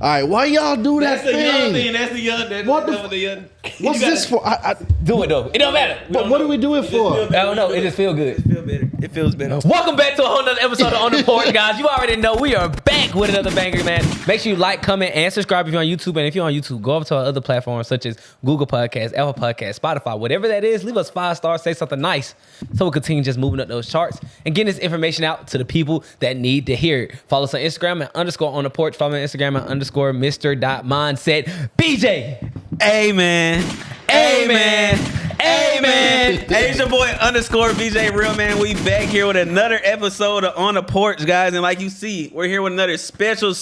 All right, why y'all do that thing? That's the young thing. That's the young. What's this for? Do it though. It don't matter. But what do we do it for? I don't know. It just feels good. It feels better. Welcome back to a whole nother episode of On The Porch, guys. You already know we are back with another banger, man. Make sure you like, comment, and subscribe if you're on YouTube. And if you're on YouTube, go over to our other platforms such as Google Podcasts, Apple Podcasts, Spotify, whatever that is. Leave us 5 stars, say something nice, so we'll continue just moving up those charts and getting this information out to the people that need to hear it. Follow us on Instagram at _ On The Porch. Follow me on Instagram at _ Mr.Mindset. BJ. Amen. Amen. Hey, it's your boy _ BJ Real Man. We back here with another episode of On The Porch, guys. And like you see, we're here with another special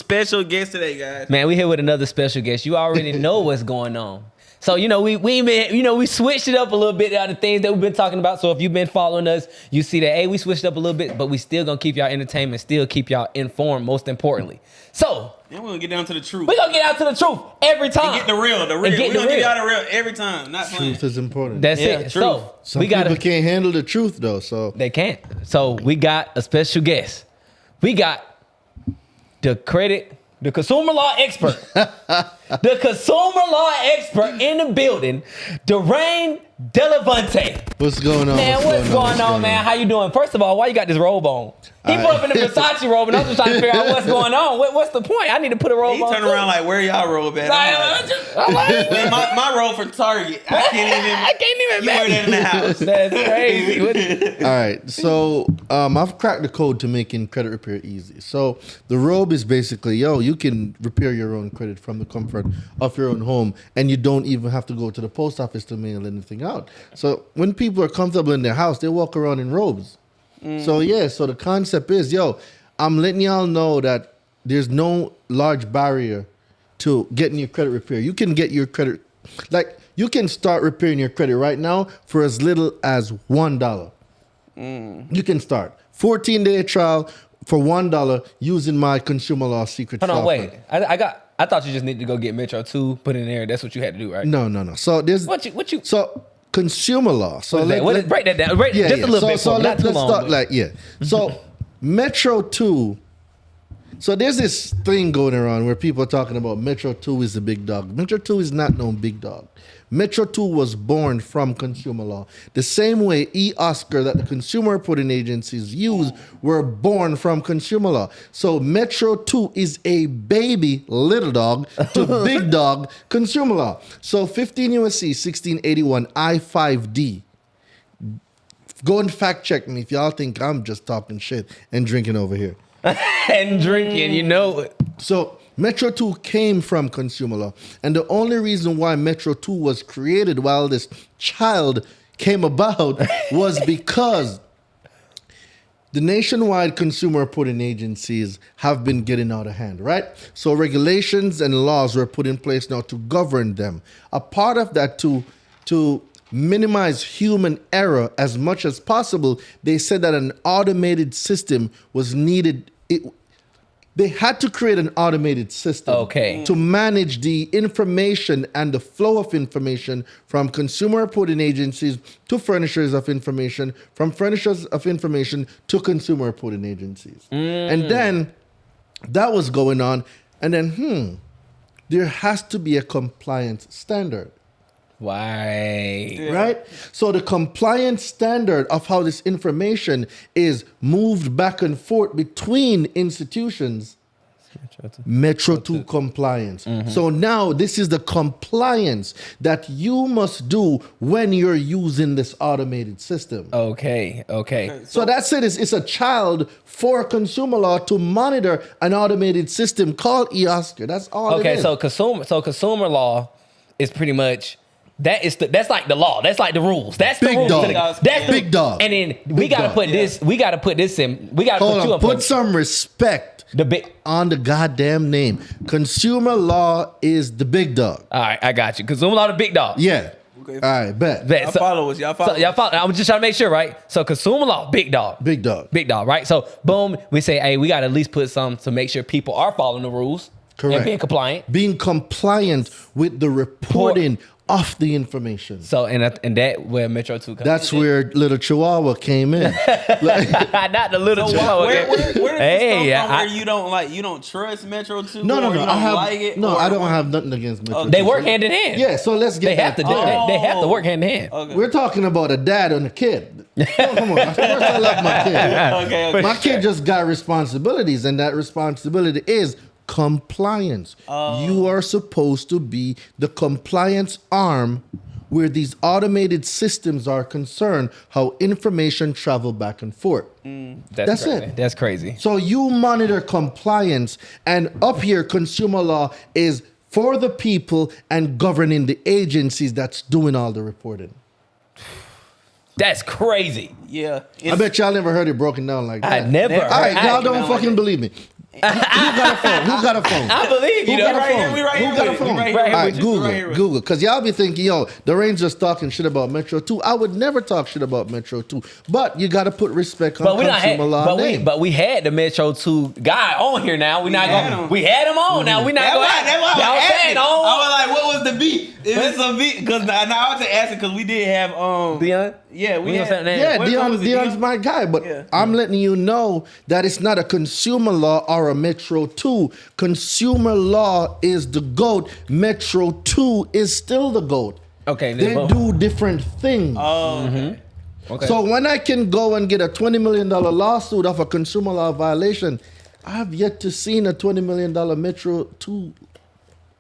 guest today, guys. Man, we here with another special guest. You already know what's going on. So, we switched it up a little bit out of the things that we've been talking about. So if you've been following us, you see that, hey, we switched up a little bit, but we still gonna keep y'all entertainment, still keep y'all informed, most importantly. So, and we're gonna get down to the truth. We're gonna get out to the truth every time. And get the real. We're gonna get y'all the real every time. Not playing. Truth is important. That's it. Truth. So, Some people can't handle the truth, though, so. They can't. So, we got a special guest. We got the consumer law expert. The consumer law expert in the building, Daraine Delevante. What's going on? Man, what's going on, man? How you doing? First of all, why you got this robe on? He put up in the Versace robe, and I'm just trying to figure out what's going on. What's the point? I need to put a robe on. He turned around like, where y'all robe at? My robe for Target. I can't even you wear that in the house. That's crazy. All right, so I've cracked the code to making credit repair easy. So the robe is basically, you can repair your own credit from the comfort of your own home, and you don't even have to go to the post office to mail anything out. So when people are comfortable in their house, they walk around in robes. So the concept is, I'm letting y'all know that there's no large barrier to getting your credit repair. You can get your credit, you can start repairing your credit right now for as little as $1. You can start 14-day trial for $1 using my consumer law secret software. Hold on, wait. I thought you just needed to go get Metro 2, put it in there. That's what you had to do, right? No. So there's what you. So consumer law. So break that down. Just a little bit. So let's start So Metro 2. So there's this thing going around where people are talking about Metro 2 is the big dog. Metro 2 is not no big dog. Metro 2 was born from consumer law. The same way Oscar that the consumer reporting agencies use were born from consumer law. So Metro 2 is a baby little dog to big dog consumer law. So 15 USC 1681 I5D. Go and fact check me if y'all think I'm just talking shit and drinking over here. And drinking, you know it. So Metro 2 came from consumer law. And the only reason why Metro 2 was created while this child came about was because the nationwide consumer reporting agencies have been getting out of hand, right? So regulations and laws were put in place now to govern them. A part of that to minimize human error as much as possible, they said that an automated system was needed. They had to create an automated system to manage the information and the flow of information from consumer reporting agencies to furnishers of information, from furnishers of information to consumer reporting agencies. And then that was going on. And then, there has to be a compliance standard. Why? Right? So the compliance standard of how this information is moved back and forth between institutions, Metro 2 compliance. So now this is the compliance that you must do when you're using this automated system. Okay. So that's it. It's a child for consumer law to monitor an automated system called Oscar. That's all it is. So consumer law is pretty much that's like the law. That's like the rules. That's the rules. That's big dog. And then we gotta put this. We gotta put this in. We gotta put you in. Put some respect on the goddamn name. Consumer law is the big dog. All right, I got you. Consumer law, the big dog. Yeah. Okay. All right, bet. Y'all follow us. Y'all follow. I was just trying to make sure, right? So consumer law, big dog. Big dog. Big dog, right? So boom, we say, hey, we gotta at least put some to make sure people are following the rules. Correct. And being compliant. Being compliant with the reporting of the information. So and that where Metro 2 comes. That's where little Chihuahua came in. Not the little So Chihuahua. where does this Hey, come from? I- Where you don't trust Metro 2? No. Or you don't I have like it? I don't have nothing against Metro. They 2. work hand in hand. Yeah, so let's get They have to do. They have to work hand in hand. Okay. We're talking about a dad and a kid. Oh, come on. Of course I love my kid. okay. My kid just got responsibilities, and that responsibility is compliance. You are supposed to be the compliance arm where these automated systems are concerned, how information travel back and forth. That's crazy. it. That's crazy. So you monitor compliance, and up here, consumer law is for the people and governing the agencies that's doing all the reporting. That's crazy. Yeah. I bet y'all never heard it broken down like that. I never. Never. All right, I- y'all don't fucking believe me. Who got a phone? Who got a phone? I believe you. Who though. got a right here, phone? we right Who here got a with it. We phone? right here All with right, it. We Google, right here with it. Google, because y'all be thinking, yo, Daraine's just talking shit about Metro 2. I would never talk shit about Metro 2, but you got to put respect on But we not consumer had, law name. but we had the Metro 2 guy on here now. We not had going. him. We had him on now. We not That's going. why I was I'm asking. saying I on. was like, what was the beat? If it's a beat, because now I was just asking because we did have Dion. Yeah, we You know had. what I'm saying? Yeah, What was it, Dion's Dion? my guy, but Yeah. I'm letting you know that it's not a consumer law or a Metro 2. Consumer law is the GOAT. Metro 2 is still the GOAT. Okay. They do different things. Oh, okay. Okay. So when I can go and get a $20 million lawsuit of a consumer law violation, I have yet to see a $20 million Metro 2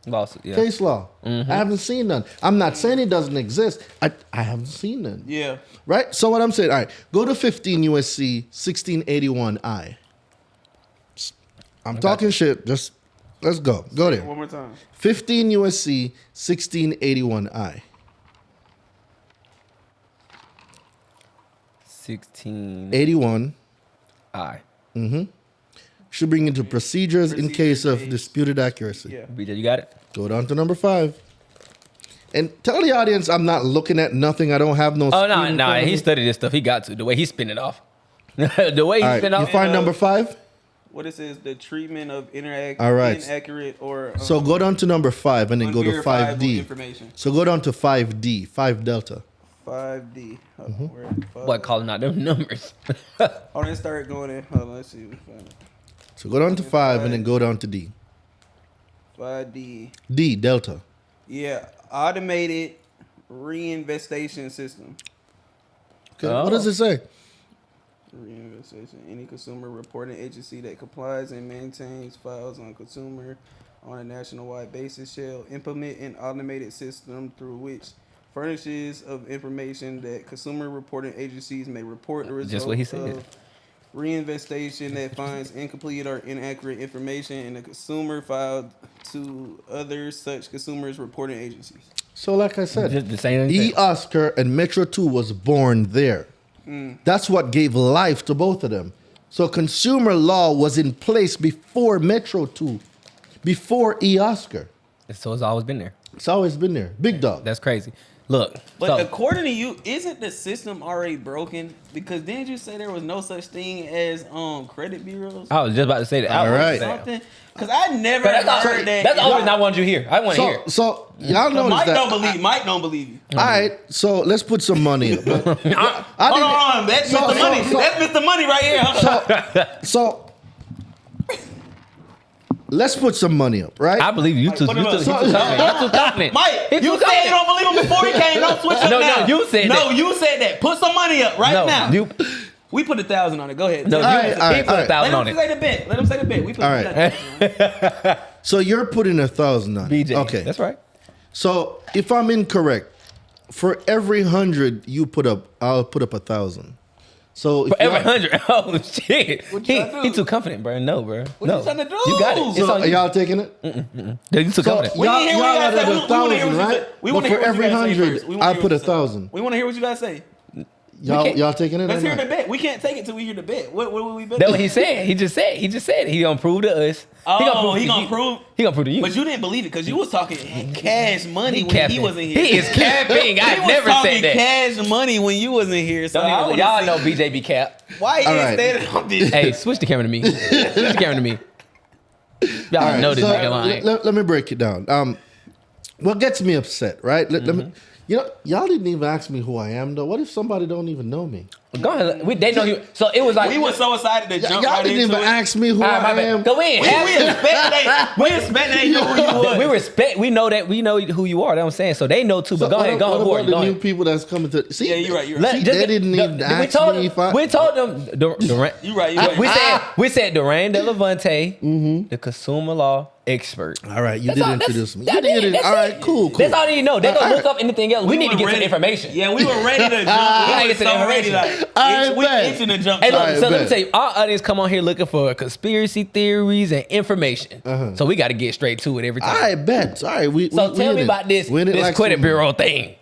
lawsuit. Yeah. case law. I haven't seen none. I'm not saying it doesn't exist. I haven't seen none. Yeah. Right? So what I'm saying, all right, go to 15 USC 1681I. I'm talking shit. Just let's go. Go there. One more time. 15 USC 1681I. 16. 81 I. should bring into procedures in case of case. disputed accuracy. Yeah. BJ, you got it. Go down to number 5. And tell the audience I'm not looking at nothing. I don't have no. Oh screen no, in no, front of he me. studied this stuff. He got to the way he spin it off. The way he All right, spin you off. find number 5. What it says, the treatment of All right. inaccurate or So go down to number 5 and then go to unverifiable 5D. information. So go down to 5D, 5 Delta. 5D. Hold on, where- What calling out them numbers? Oh, let's start going in. Hold on, let's see. So go down to 5 and then go down to D. 5D. D, Delta. Yeah, automated reinvestation system. Okay. Oh. What does it say? Reinvestation. Any consumer reporting agency that complies and maintains files on consumer on a nationwide basis shall implement an automated system through which furnishes of information that consumer reporting agencies may report the results Just what he said. of reinvestation that finds incomplete or inaccurate information in the consumer filed to other such consumers reporting agencies. So like I said, Just the same E. thing. Oscar and Metro 2 was born there. That's what gave life to both of them. So consumer law was in place before Metro 2, before E. Oscar. So it's always been there. It's always been there. Big dog. That's crazy. Look, But so, according to you, isn't the system already broken? Because didn't you say there was no such thing as credit bureaus? I was just about to say that. All right. Something? Because I never But that's heard that. that's the only reason I wanted you here. I want to hear. So y'all notice Mike that. don't believe. Mike don't believe you. All right, so let's put some money up. I Hold didn't- on, that's So- Mr. so- Money. so- That's Mr. Money right here. Huh? So let's put some money up, right? I believe you too. Mike, You put too, it you up. too confident. You too confident. Mike, He you too said you confident. don't believe him before he came. Don't switch up No, now. no, you said No, that. you said that. Put some money up right No, now. you. We put 1,000 on it. Go ahead. No, Tell you. me. right, all He right, put all a thousand Let on him it. say the bet. Let him say the bet. We put All right. 1,000. So you're putting 1,000 on it. BJ. Okay. That's right. So if I'm incorrect, for every 100 you put up, I'll put up 1,000. So if For every y'all- 100. Oh shit. What you He, trying to he do? too confident, bro. No, bro. What no. you trying to do? You got it. It's so on are you. y'all taking it? You too So confident. We y'all, didn't hear what y'all you are gotta say. at We wanna hear 1,000, what you right? say. We But wanna for hear what you every gotta say 100, first. We wanna I hear put what you say. 1,000. We want to hear what you guys say. Y'all taking it? Let's or hear not? the bet. We can't take it till we hear the bet. What will we bet? That's what he said. He just said. He gonna prove to us. Oh, he to gonna you. prove. He gonna prove to you. But you didn't believe it because you was talking cash money when capping. he wasn't here. He is capping. He I was never talking said that. cash money when you wasn't here. So Don't I even, wanna y'all see know BJ be cap. why he All ain't right. standing on this. Hey, switch the camera to me. Switch the camera to me. Y'all All right, know this so nigga lying. let me break it down. what gets me upset, right? Let me, y'all didn't even ask me who I am, though. What if somebody don't even know me? Go ahead. They know you. So it was like We were so excited to jump Y'all right didn't into even it. ask me who All right, my I bad. am. Go in. We expect they knew who you was. We respect. We know that. We know who you are. That's what I'm saying. So they know too. But go ahead. Go What ahead. about the new people that's coming to? See, Yeah, you're right. You're Let- right. See, they didn't even ask me if I. We told them. Daraine, You're right. You're right. we said Daraine Delevante, the consumer law expert. All right, you That's did all- introduce me. that's You did it. it. That's All right, it. cool. That's all they know. They gonna look up anything else. We need to were get some ready. information. Yeah, we were ready to jump. gotta We were get some so ready. information. Like, I we bet. itching to jump. Hey, look, All right, so let me bet. tell you, our audience come on here looking for conspiracy theories and information. So we got to get straight to it every time. I bet. All right, So tell me about this credit bureau thing.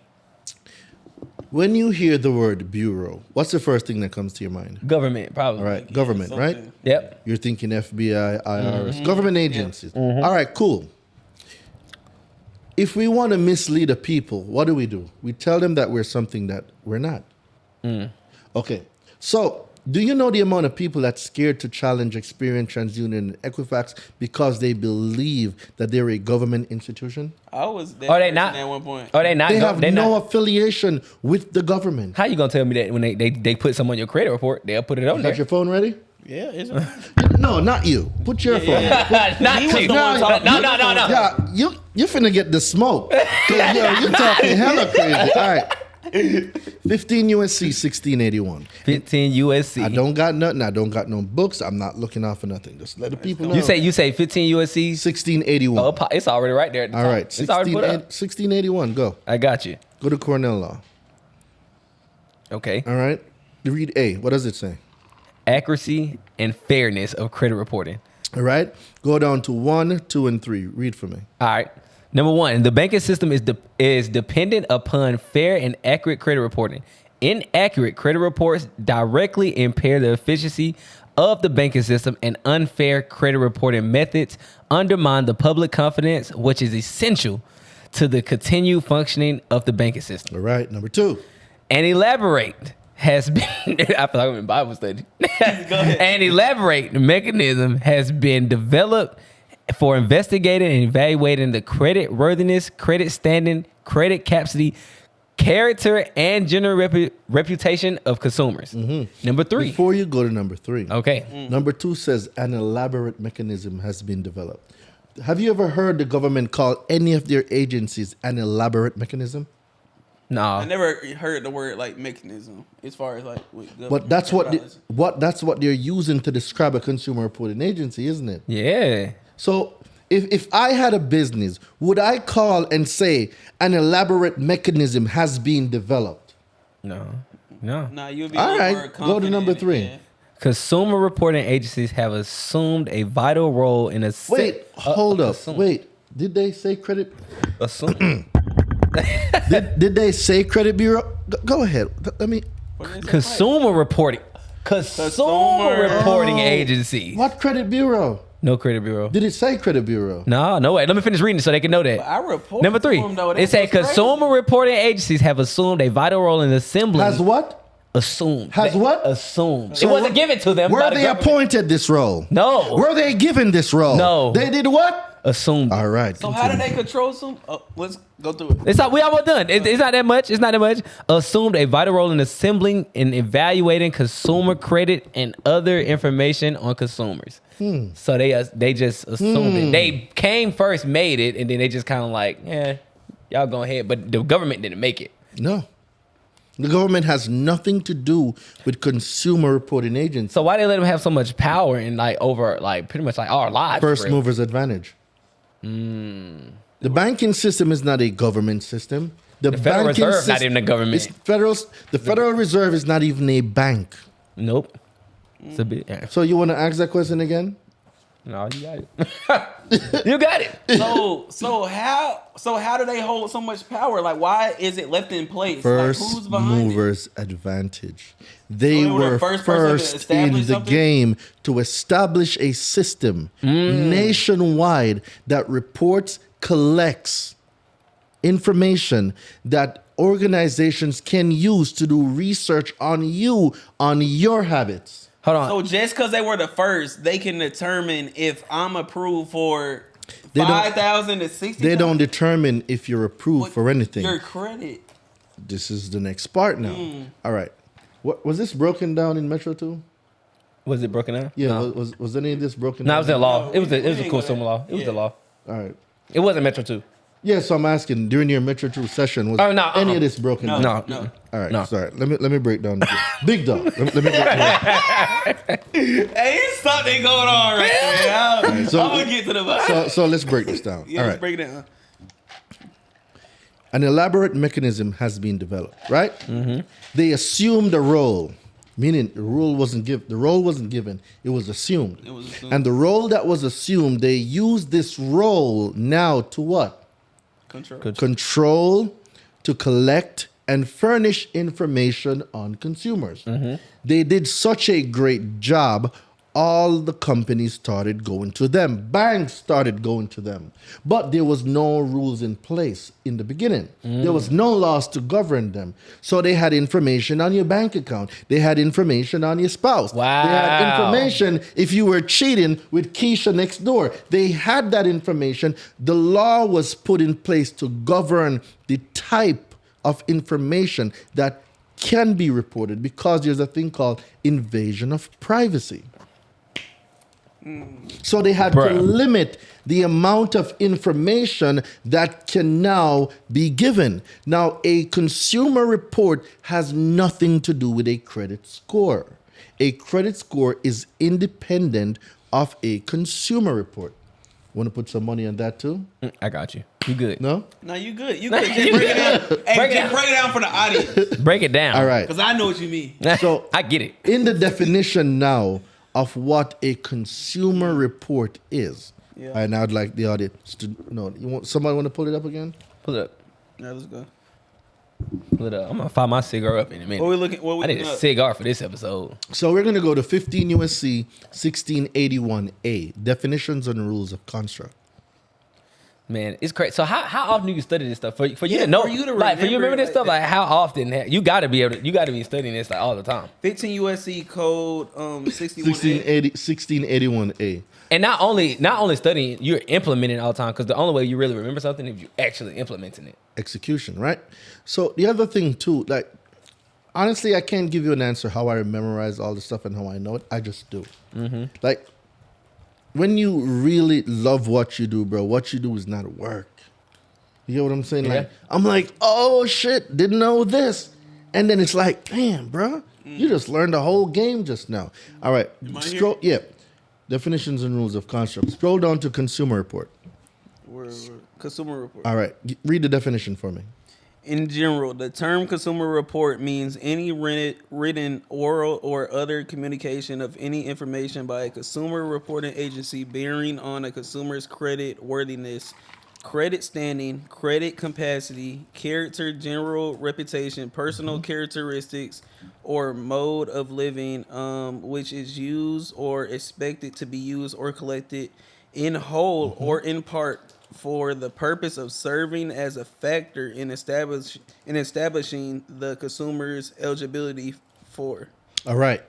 When you hear the word bureau, what's the first thing that comes to your mind? Government, probably. All right, government, right? something. Yep. You're thinking FBI, IRS, government agencies. All right, cool. If we want to mislead a people, what do? We tell them that we're something that we're not. Okay, so do you know the amount of people that's scared to challenge Experian, TransUnion, and Equifax because they believe that they're a government institution? I was that Are they person not? at one point. Are they not? They have no not. affiliation with the government. How you gonna tell me that when they put something on your credit report, they'll put it on Got there? your phone ready? Yeah, it's No, not you. Put your phone. Not He was you. the one talking. No. Yeah, you finna get the smoke. 'Cause, you're talking hella crazy. All right. 15 USC 1681. 15 USC. I don't got nothing. I don't got no books. I'm not looking out for nothing. Just let the people know. You say 15 USC. 1681. Oh, it's already right there. At the All top. right. It's already put up. 1681. Go. I got you. Go to Cornell Law. Okay. All right. Read A. What does it say? Accuracy and fairness of credit reporting. All right. Go down to 1, 2, and 3. Read for me. All right. Number one, the banking system is dependent upon fair and accurate credit reporting. Inaccurate credit reports directly impair the efficiency of the banking system, and unfair credit reporting methods undermine the public confidence, which is essential to the continued functioning of the banking system. All right. Number 2. An elaborate has been, I feel like I'm in Bible study. An elaborate mechanism has been developed for investigating and evaluating the credit worthiness, credit standing, credit capacity, character, and general reputation of consumers. Number 3. Before you go to number 3. Okay. Number 2 says an elaborate mechanism has been developed. Have you ever heard the government call any of their agencies an elaborate mechanism? No. I never heard the word like mechanism as far as like with But that's what they're using to describe a consumer reporting agency, isn't it? Yeah. So if I had a business, would I call and say an elaborate mechanism has been developed? No. Nah, you'll be All right, more go to confident number in it, 3. yeah. Consumer reporting agencies have assumed a vital role in Wait, hold up. assume. Wait, did they say credit? Assume. Did they say credit bureau? Go ahead. Let me. What is it? Consumer reporting. Consumer reporting agency. What credit bureau? No credit bureau. Did it say credit bureau? No way. Let me finish reading so they can know that. I report Number 3. to them, though. It That's said what's crazy. consumer reporting agencies have assumed a vital role in assembling. Has what? Assumed. Has what? Assumed. So it wasn't were- given to them. Were by the they government. appointed this role? No. Were they given this role? No. They did what? Assumed. All right. So how do they control some? Let's go through it. It's not. We almost done. It's not that much. It's not that much. Assumed a vital role in assembling and evaluating consumer credit and other information on consumers. So they just assumed it. They came first, made it, and then they just kind of like, yeah, y'all go ahead. But the government didn't make it. No. The government has nothing to do with consumer reporting agencies. So why they let them have so much power and like over like pretty much like our lives? First really? movers advantage. The banking system is not a government system. The Federal banking Reserve not sys- even a government. it's the Federal Reserve is not even a bank. Nope. It's a bit. Yeah. So you want to ask that question again? No, you got it. You got it. So how do they hold so much power? Like, why is it left in place? First like, who's behind it? movers advantage. They So they were the were first person to first in establish the something? game to establish a system nationwide that reports, collects information that organizations can use to do research on you, on your habits. Hold on. So just because they were the first, they can determine if I'm approved for They don't. 5,000 to 60,000. They don't determine if you're approved for anything. Your credit. This is the next part now. All right. What was this broken down in Metro 2? Was it broken down? Yeah. No, Was any of this broken no, down? it was the law. No, It was we a ain't consumer gonna- law. It was yeah. the law. All right. It wasn't Metro 2. Yeah, so I'm asking during your Metro 2 session, was Oh, no, any of this broken No, down? No. no. All right, No. sorry. Let me break down. Big dog. Let me break down. Hey, it's something going on right there. I'm so- gonna get to the So let's break this down. Yeah, All let's right. break it down. An elaborate mechanism has been developed, right? Mm-hmm. They assumed a role, meaning the role wasn't given. It was assumed. It was assumed. And the role that was assumed, they use this role now to what? Control. Control, to collect and furnish information on consumers. They did such a great job, all the companies started going to them. Banks started going to them. But there was no rules in place in the beginning. There was no laws to govern them. So they had information on your bank account. They had information on your spouse. Wow. They had information if you were cheating with Keisha next door. They had that information. The law was put in place to govern the type of information that can be reported because there's a thing called invasion of privacy. So they had to Bruh. limit the amount of information that can now be given. Now, a consumer report has nothing to do with a credit score. A credit score is independent of a consumer report. Want to put some money on that too? I got you. You good. No? No, you good. You good. Just break it down. Hey, Break it just break it down for the audience. Break it down. All right. Because I know what you mean. So- I get it. In the definition now of what a consumer report is, Yeah. and I'd like the audience to know. Somebody want to pull it up again? Pull it up. Yeah, let's go. Pull it up. I'm gonna fire my cigar up in a minute. What we looking? What we I need looking a up? cigar for this episode. So we're going to go to 15 USC 1681A, definitions and rules of construct. Man, it's crazy. So how often do you study this stuff? For you Yeah, to know, for you to like for you to remember remember, this like, stuff, like how often you got to be studying this like all the time. 15 USC code 61. 1681A. And not only studying, you're implementing all the time because the only way you really remember something is if you actually implementing it. Execution, right? So the other thing too, like, honestly, I can't give you an answer how I memorize all the stuff and how I know it. I just do. Like, when you really love what you do, bro, what you do is not work. You get what I'm saying? Yeah. Like, I'm like, oh shit, didn't know this. And then it's like, damn, bro, you just learned the whole game just now. All right, I scroll, yeah. Definitions and rules of construct. Scroll down to consumer report. Where consumer report. All right, read the definition for me. In general, the term consumer report means any written, oral, or other communication of any information by a consumer reporting agency bearing on a consumer's credit worthiness, credit standing, credit capacity, character, general reputation, personal characteristics, or mode of living, which is used or expected to be used or collected in whole or in part for the purpose of serving as a factor in establishing the consumer's eligibility for. All right.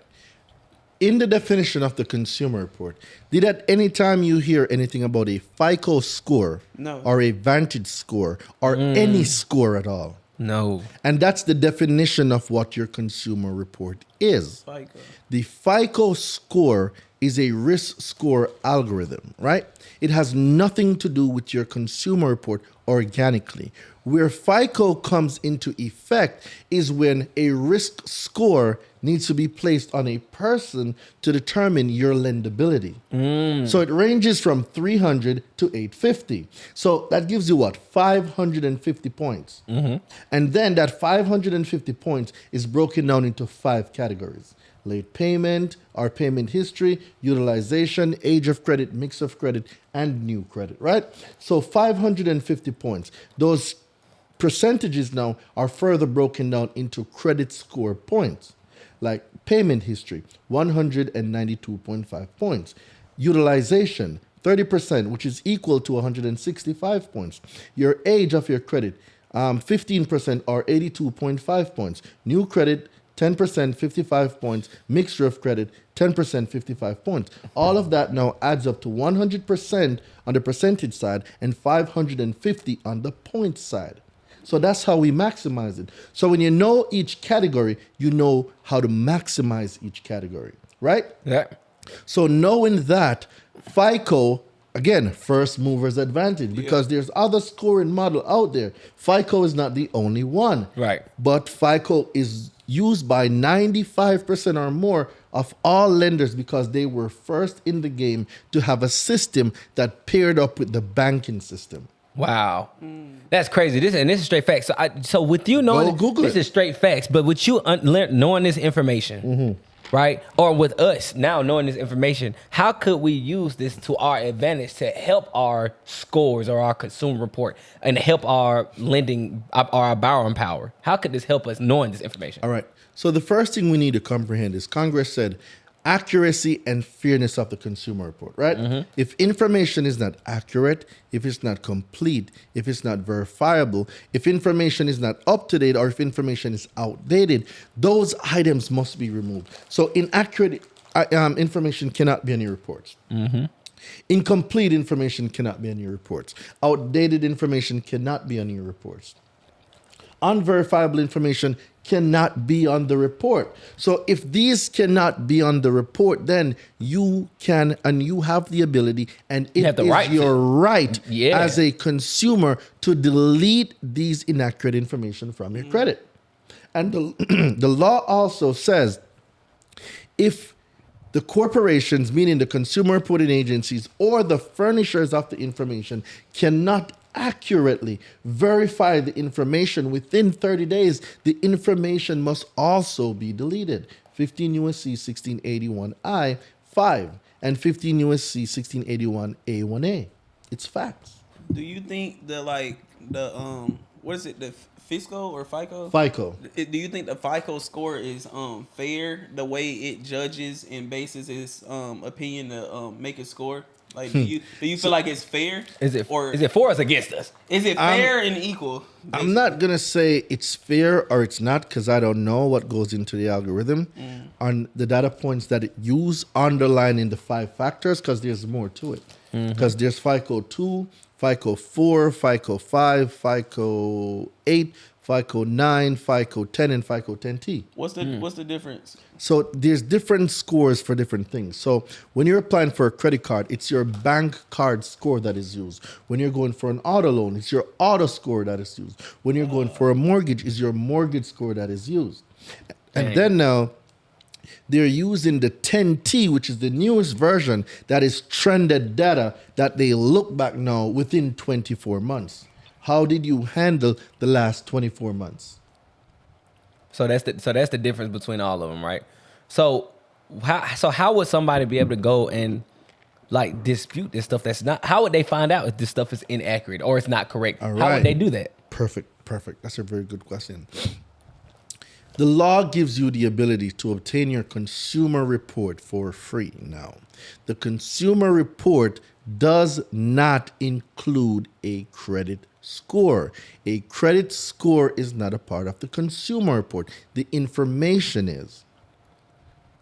In the definition of the consumer report, did at any time you hear anything about a FICO score No. or a Vantage score or any score at all? No. And that's the definition of what your consumer report is. FICO. The FICO score is a risk score algorithm, right? It has nothing to do with your consumer report organically. Where FICO comes into effect is when a risk score needs to be placed on a person to determine your lendability. So it ranges from 300 to 850. So that gives you what? 550 points. And then that 550 points is broken down into 5 categories. Late payment, our payment history, utilization, age of credit, mix of credit, and new credit, right? So 550 points. Those percentages now are further broken down into credit score points. Like payment history, 192.5 points. Utilization, 30%, which is equal to 165 points. Your age of your credit, 15% or 82.5 points. New credit, 10%, 55 points, mixture of credit, 10%, 55 points. All of that now adds up to 100% on the percentage side and 550 on the point side. So that's how we maximize it. So when you know each category, you know how to maximize each category, right? Yeah. So knowing that, FICO, again, first mover's advantage because there's other scoring model out there. FICO is not the only one. Right. But FICO is used by 95% or more of all lenders because they were first in the game to have a system that paired up with the banking system. Wow. That's crazy. This is straight facts. So with you knowing Google this it. is straight facts, but with you knowing this information, right? Or with us now knowing this information, how could we use this to our advantage to help our scores or our consumer report and help our lending or our borrowing power? How could this help us knowing this information? All right. So the first thing we need to comprehend is Congress said accuracy and fairness of the consumer report, right? If information is not accurate, if it's not complete, if it's not verifiable, if information is not up to date, or if information is outdated, those items must be removed. So inaccurate information cannot be on your reports. Incomplete information cannot be on your reports. Outdated information cannot be on your reports. Unverifiable information cannot be on the report. So if these cannot be on the report, then you can and you have the ability and it have the is right your right Yeah. as a consumer to delete these inaccurate information from your credit. And the law also says if the corporations, meaning the consumer reporting agencies or the furnishers of the information, cannot accurately verify the information within 30 days, the information must also be deleted. 15 USC 1681I 5 and 15 USC 1681A1A. It's facts. Do you think the what is it, the Fisco or FICO? FICO. Do you think the FICO score is fair the way it judges and bases its opinion to make a score? Like, do you feel like it's fair? Is it for us against us? Is it fair and equal? I'm not going to say it's fair or it's not because I don't know what goes into the algorithm on the data points that it use underlining the 5 factors because there's more to it. Because there's FICO 2, FICO 4, FICO 5, FICO 8, FICO 9, FICO 10, and FICO 10T. What's the difference? So there's different scores for different things. So when you're applying for a credit card, it's your bank card score that is used. When you're going for an auto loan, it's your auto score that is used. When you're going for a mortgage, it's your mortgage score that is used. And then now they're using the 10T, which is the newest version that is trended data that they look back now within 24 months. How did you handle the last 24 months? So that's the difference between all of them, right? So how would somebody be able to go and like dispute this stuff that's not? How would they find out if this stuff is inaccurate or it's not correct? All How right. would they do that? Perfect. That's a very good question. The law gives you the ability to obtain your consumer report for free now. The consumer report does not include a credit score. A credit score is not a part of the consumer report. The information is.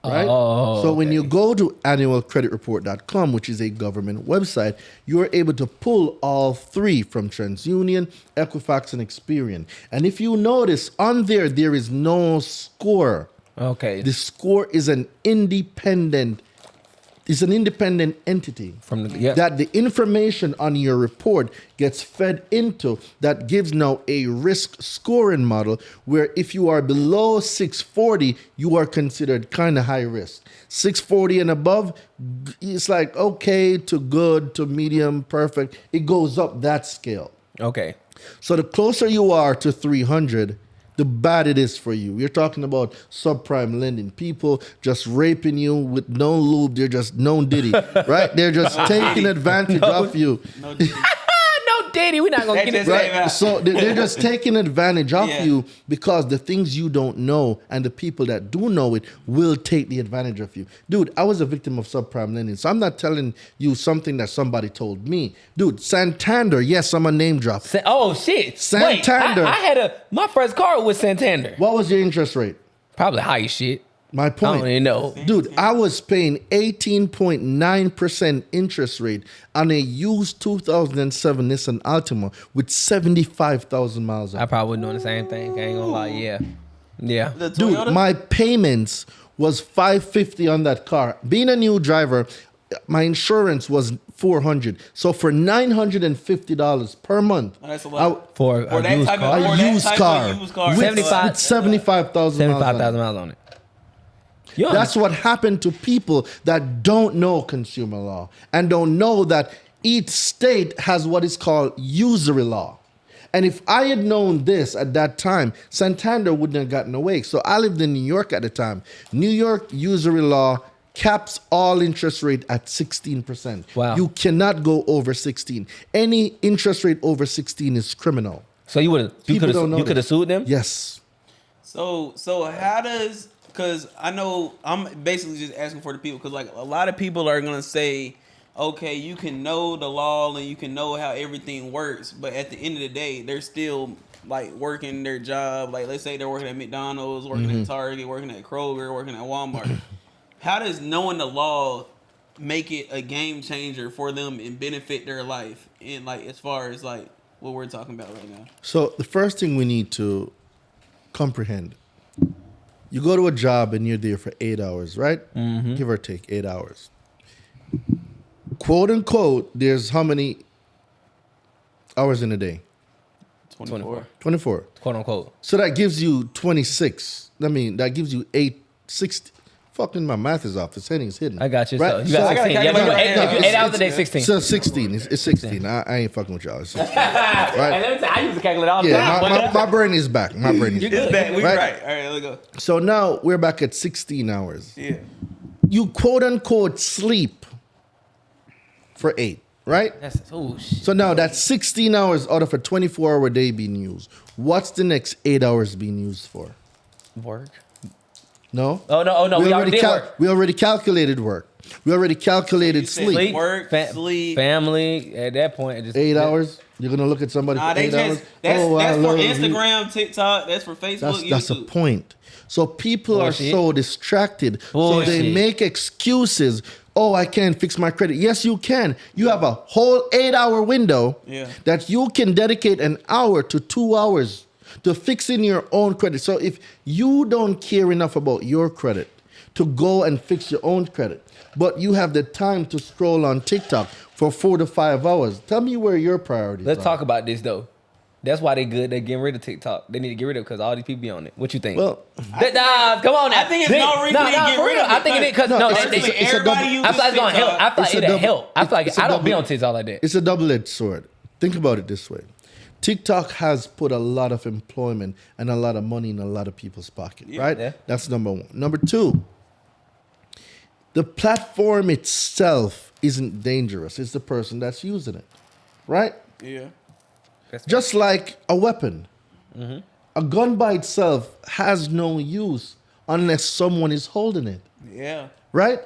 Right? Oh, so when you go to annualcreditreport.com, which is a government website, you're able to pull all 3 from TransUnion, Equifax, and Experian. And if you notice, on there is no score. Okay. The score is an independent entity that the information on your report gets fed into that gives now a risk scoring model where if you are below 640, you are considered kind of high risk. 640 and above, it's like okay to good to medium, perfect. It goes up that scale. Okay. So the closer you are to 300, the bad it is for you. You're talking about subprime lending. People just raping you with no lube. They're just no diddy, right? They're just taking advantage of you. No, No, Diddy, we're not gonna get into Right? that. So they're just taking advantage of Yeah. you because the things you don't know and the people that do know it will take the advantage of you. Dude, I was a victim of subprime lending. So I'm not telling you something that somebody told me. Dude, Santander, yes, I'm a name drop. Oh shit! Santander. Wait, I had my first car was Santander. What was your interest rate? Probably high shit. My I point. don't even know. Dude, I was paying 18.9% interest rate on a used 2007 Nissan Altima with 75,000 miles on I it. probably was doing the same thing. I ain't gonna lie. Yeah. Yeah. The Dude, Toyota? my payments was $550 on that car. Being a new driver, my insurance was $400. So for $950 per month, Oh, that's a lot. For a that used type car? of, a for that used type car, of used car. with 75 with 75,000 miles on it. 75,000 miles on it. You That's what happened to people that don't know consumer law and don't know that each state has what is called usury law. And if I had known this at that time, Santander wouldn't have gotten away. So I lived in New York at the time. New York usury law caps all interest rate at 16%. Wow. You cannot go over 16. Any interest rate over 16 is criminal. So you People don't know could have this. sued them? Yes. So how does, because I know I'm basically just asking for the people, because like a lot of people are gonna say, okay, you can know the law and you can know how everything works, but at the end of the day, they're still like working their job. Like let's say they're working at McDonald's, working at Target, working at Kroger, working at Walmart. How does knowing the law make it a game changer for them and benefit their life? And like as far as like what we're talking about right now. So the first thing we need to comprehend, you go to a job and you're there for 8 hours, right? Give or take 8 hours. Quote unquote, there's how many hours in a day? 24. 24. Quote unquote. So that gives you 26. I mean, that gives you 60. Fucking my math is off. The setting is hidden. I got you. Right? So you got I gotta 16. Yeah, calculate if that. you 8 hours a day, 16. So 16. It's 16. I ain't fucking with y'all. It's 16. Hey, Right? let me tell you, I use the calculator all the Yeah, time. my brain is back. My brain is You're back. It's bad. We Right? right. All right, let's go. So now we're back at 16 hours. Yeah. You quote unquote sleep for 8, right? That's, oh, shit. So now that's 16 hours out of a 24-hour day being used. What's the next 8 hours being used for? Work. No? Oh, no. We already did work. We already calculated work. We already calculated You said sleep. Work, sleep. Family. At that point, it just 8 hours? You're going to look at somebody Nah, for they 8 just hours? that's Oh, I that's for love you. Instagram, TikTok. That's for Facebook, That's the YouTube. point. So people Bullshit. are so distracted. So they Bullshit. make excuses. Oh, I can't fix my credit. Yes, you can. You have a whole 8-hour window Yeah. that you can dedicate an hour to 2 hours to fixing your own credit. So if you don't care enough about your credit to go and fix your own credit, but you have the time to scroll on TikTok for 4 to 5 hours, tell me where your priorities Let's are. talk about this though. That's why they good. They getting rid of TikTok. They need to get rid of it because all these people be on it. What you think? Well, Nah, come on now. I think it's no reason to get for rid real. of it. I think it is because No, no, it's- they- it's- they- it's a everybody double- uses I feel like it's gonna help. I feel like It's a it'll double- help. I feel like it's a I don't be double- on TikTok like that. It's a double-edged sword. Think about it this way. TikTok has put a lot of employment and a lot of money in a lot of people's pocket, right? Yeah. That's number one. Number two, the platform itself isn't dangerous. It's the person that's using it, right? Yeah. Just like a weapon. A gun by itself has no use unless someone is holding it, Yeah. right?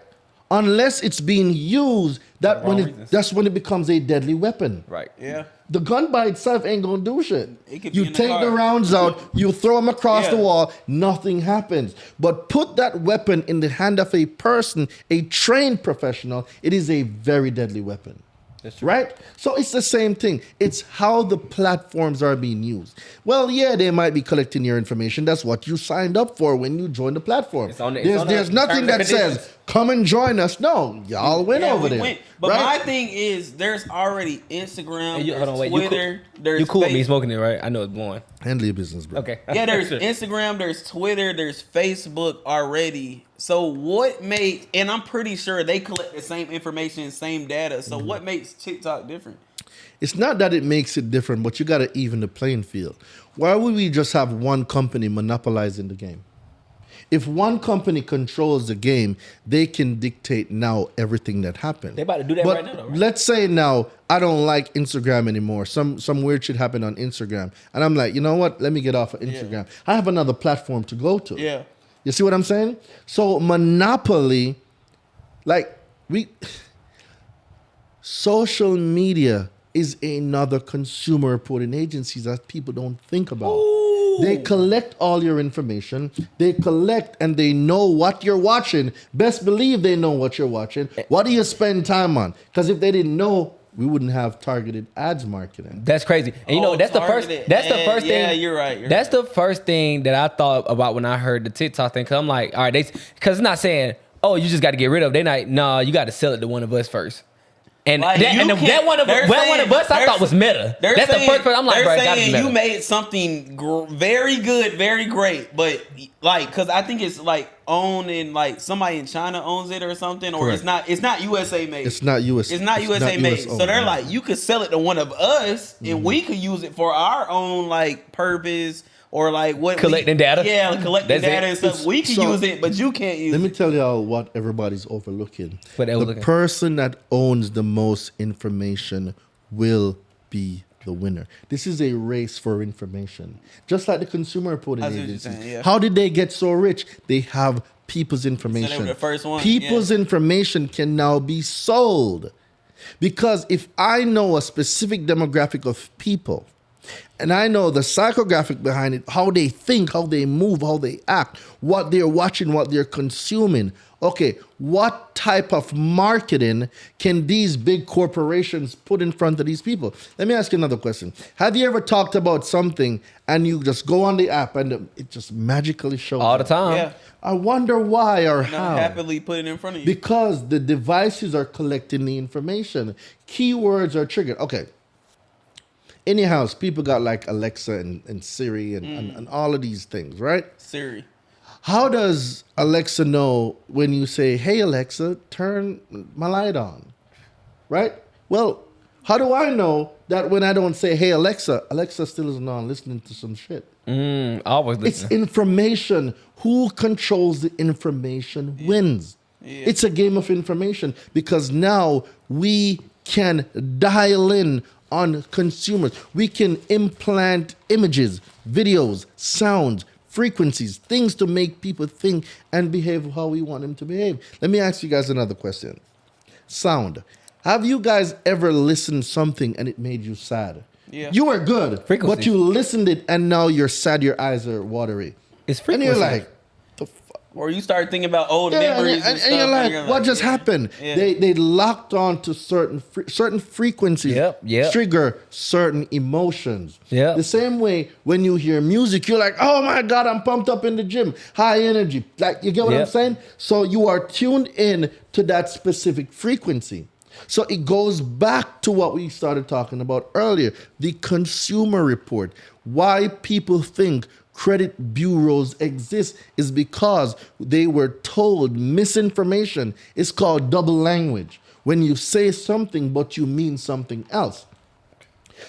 Unless it's being used, the wrong reasons. that's when it becomes a deadly weapon. Right. Yeah. The gun by itself ain't gonna do shit. It could be You in the take the car. rounds out, you throw them across Yeah. the wall, nothing happens. But put that weapon in the hand of a person, a trained professional, it is a very deadly weapon. That's true. Right? So it's the same thing. It's how the platforms are being used. Well, yeah, they might be collecting your information. That's what you signed up for when you joined the platform. It's on the- there's it's on the there's nothing terms and that says, conditions. come and join us. No, y'all went Yeah, over we there. went. But right? my thing is, there's already Instagram, Hey, you- there's hold on, wait. Twitter, there's You cool with me Face- smoking it, right? I know it's blowing. Handle your business, bro. Okay. Yeah, there's Instagram, there's Twitter, there's Facebook already. So what makes, and I'm pretty sure they collect the same information, same data. So what makes TikTok different? It's not that it makes it different, but you got to even the playing field. Why would we just have one company monopolizing the game? If one company controls the game, they can dictate now everything that happens. They about to do that But right now, though, right? let's say now I don't like Instagram anymore. Some weird shit happened on Instagram, and I'm like, you know what? Let me get off of Instagram. I have another platform to go to. Yeah. You see what I'm saying? So monopoly, like social media is another consumer reporting agency that people don't think about. They collect all your information. They collect and they know what you're watching. Best believe they know what you're watching. What do you spend time on? Because if they didn't know, we wouldn't have targeted ads marketing. That's crazy. And you know, that's the first thing. Yeah, you're right. That's the first thing that I thought about when I heard the TikTok thing. Cause I'm like, all right, because it's not saying, oh, you just got to get rid of it. They like, nah, you got to sell it to one of us first. And Like, that one of us I thought was Meta. That's the first person. I'm like, bro, it gotta be Meta. You made something very good, very great, but like, cause I think it's like owned in like somebody in China owns it or something, or Correct. It's not USA made. It's not US. It's not USA made. owned, So they're yeah. like, you could sell it to one of us, and we could use it for our own like purpose. Or like what Collecting data? Yeah, collecting That's data it. and stuff. We can So, use it, but you can't use Let me it. tell y'all what everybody's overlooking. What they The overlooking? person that owns the most information will be the winner. This is a race for information. Just like the consumer reporting I see what you're agencies. saying, yeah. How did they get so rich? They have people's information. So they were the first one, People's information can now be sold. Because if I know a specific demographic of people, and I know the psychographic behind it, how they think, how they move, how they act, what they're watching, what they're consuming. Okay, what type of marketing can these big corporations put in front of these people? Let me ask you another question. Have you ever talked about something and you just go on the app and it just magically shows All the up? time. Yeah. I wonder why or Not how. happily put it in front of you. Because the devices are collecting the information. Keywords are triggered. Okay. In your house, people got like Alexa and Siri and all of these things, right? Siri. How does Alexa know when you say, hey, Alexa, turn my light on? Right? Well, how do I know that when I don't say, hey, Alexa, Alexa still isn't on listening to some shit? Always It's listen. information. Who controls the information wins. Yeah. It's a game of information because now we can dial in on consumers. We can implant images, videos, sounds, frequencies, things to make people think and behave how we want them to behave. Let me ask you guys another question. Sound. Have you guys ever listened to something and it made you sad? Yeah. You were good, Frequency. but you listened it and now you're sad, your eyes are watery. It's And frequency. you're like, the fuck? Or you start thinking about old Yeah, memories and, and stuff. you're like, and what just yeah. happened? Yeah. They locked on to certain frequencies, Yep. trigger certain emotions. Yep. The same way when you hear music, you're like, oh my God, I'm pumped up in the gym, high energy. Like, you get what I'm Yep. saying? So you are tuned in to that specific frequency. So it goes back to what we started talking about earlier, the consumer report. Why people think credit bureaus exist is because they were told misinformation. It's called double language. When you say something, but you mean something else.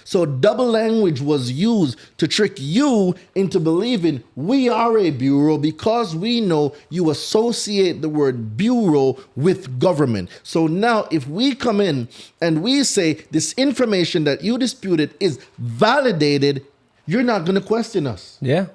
So double language was used to trick you into believing we are a bureau because we know you associate the word bureau with government. So now if we come in and we say this information that you disputed is validated, you're not going to question us. Yeah.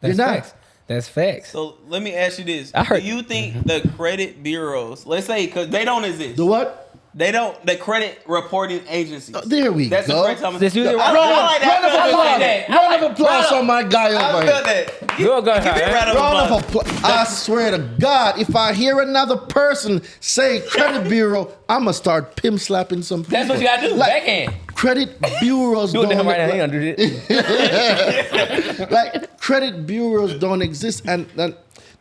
That's You're not. facts. That's facts. So let me ask you this. I heard- Do you think the credit bureaus, let's say, because they don't exist. The what? They don't, the credit reporting agencies. There we That's go. the correct time. This you- I Round like that. Round of I feel applause. that. Round of applause on my guy I over feel here. that. Go Give me a ahead. round of Round of applause. applause. I swear to God, if I hear another person say credit bureau, I'm going to start pimp slapping some people. That's what you gotta do. Like, Backhand. Credit bureaus Do it to don't him right now. He gonna do this. like credit bureaus don't exist, and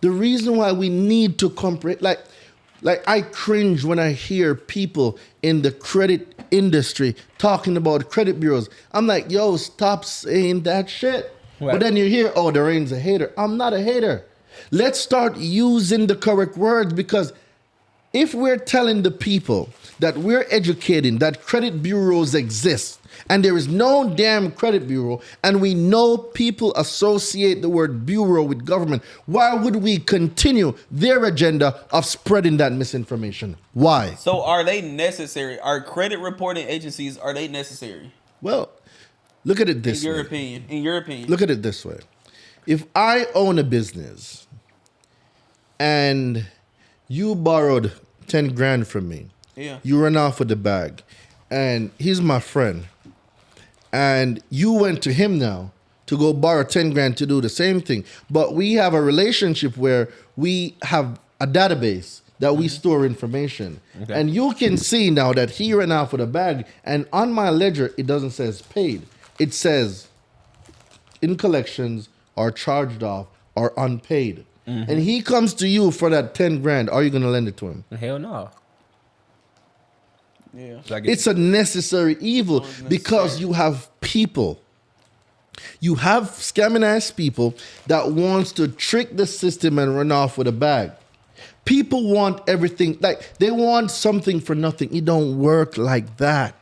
the reason why we need to comprehend, like I cringe when I hear people in the credit industry talking about credit bureaus. I'm like, yo, stop saying that shit. Right. But then you hear, oh, Daraine's a hater. I'm not a hater. Let's start using the correct words, because if we're telling the people that we're educating that credit bureaus exist and there is no damn credit bureau, and we know people associate the word bureau with government, why would we continue their agenda of spreading that misinformation? Why? So are they necessary? Are credit reporting agencies, are they necessary? Well, look at it this In your way. opinion. In your opinion. Look at it this way. If I own a business and you borrowed 10 grand from me, Yeah. you run off with the bag, and he's my friend, and you went to him now to go borrow 10 grand to do the same thing. But we have a relationship where we have a database that we store information. Okay. And you can see now that he ran off with a bag, and on my ledger, it doesn't say paid. It says in collections or charged off or unpaid. And he comes to you for that 10 grand. Are you going to lend it to him? Hell no. Yeah. It's a necessary evil because you have people. You have scamming ass people that wants to trick the system and run off with a bag. People want everything, like they want something for nothing. It don't work like that.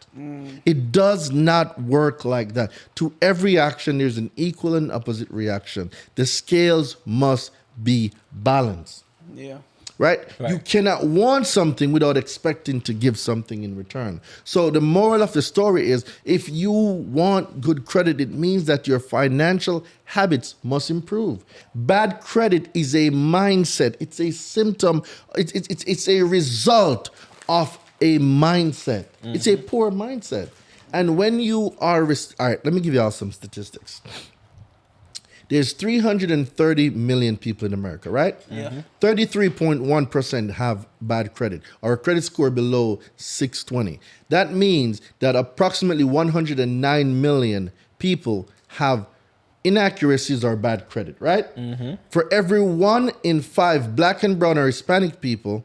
It does not work like that. To every action, there's an equal and opposite reaction. The scales must be balanced. Yeah. Right? You cannot want something without expecting to give something in return. So the moral of the story is if you want good credit, it means that your financial habits must improve. Bad credit is a mindset. It's a symptom. It's a result of a mindset. It's a poor mindset. And when you are... all right, let me give you all some statistics. There's 330 million people in America, right? Yeah. 33.1% have bad credit or a credit score below 620. That means that approximately 109 million people have inaccuracies or bad credit, right? For every 1 in 5 black and brown or Hispanic people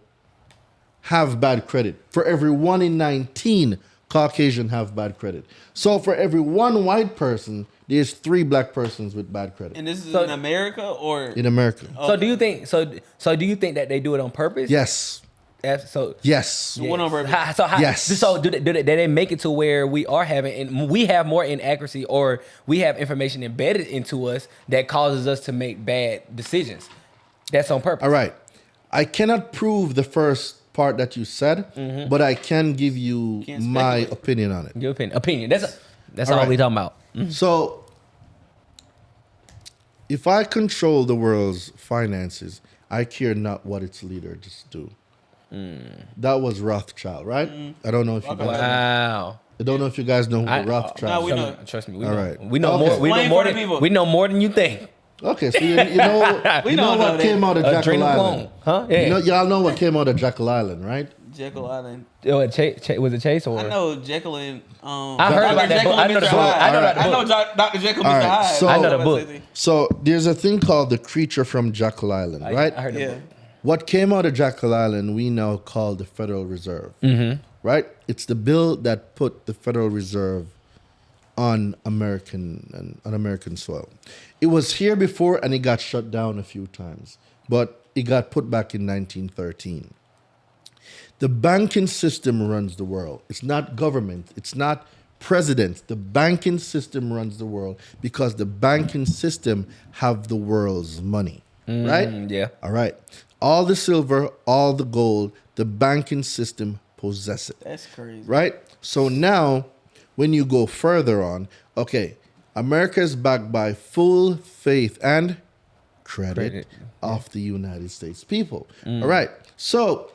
have bad credit. For every 1 in 19 Caucasian have bad credit. So for every 1 white person, there's 3 black persons with bad credit And this is in America or in America. So do you think do you think that they do it on purpose? Yes. So Yes. what on purpose? Yes. So do they make it to where we are having and we have more inaccuracy or we have information embedded into us that causes us to make bad decisions? That's on purpose. All right. I cannot prove the first part that you said, but I can give you Can't my speculate. opinion on it. Your opinion. That's All all right. we talking about. So, if I control the world's finances, I care not what its leaders do. That was Rothschild, right? I don't know if you guys. Wow. I don't know if you guys know who I- Rothschild. no, we is. know. Trust me. We All know. right. We know Okay. more. We know Explain more for the than people. we know more than you think. Okay, so you know, We you know don't know what that. came out of Jekyll Adrenal Island. clone. Huh? Yeah. You know, y'all know what came out of Jekyll Island, right? Jekyll Island. Was it Chase or? I know Jekyll and I heard Dr. about that Jekyll book. I and know the Mr. book. Hyde. I know about the I know book. Dr. Jekyll, All Mr. right, Hyde. so- I know the book. So there's a thing called the creature from Jekyll Island, right? I heard the Yeah. book. What came out of Jekyll Island, we now call the Federal Reserve, right? It's the bill that put the Federal Reserve on American soil. It was here before, and it got shut down a few times, but it got put back in 1913. The banking system runs the world. It's not government. It's not presidents. The banking system runs the world because the banking system have the world's money, right? Yeah. All right. All the silver, all the gold, the banking system possess it, That's crazy. right? So now, when you go further on, okay, America is backed by full faith and credit of the United States people. All right. So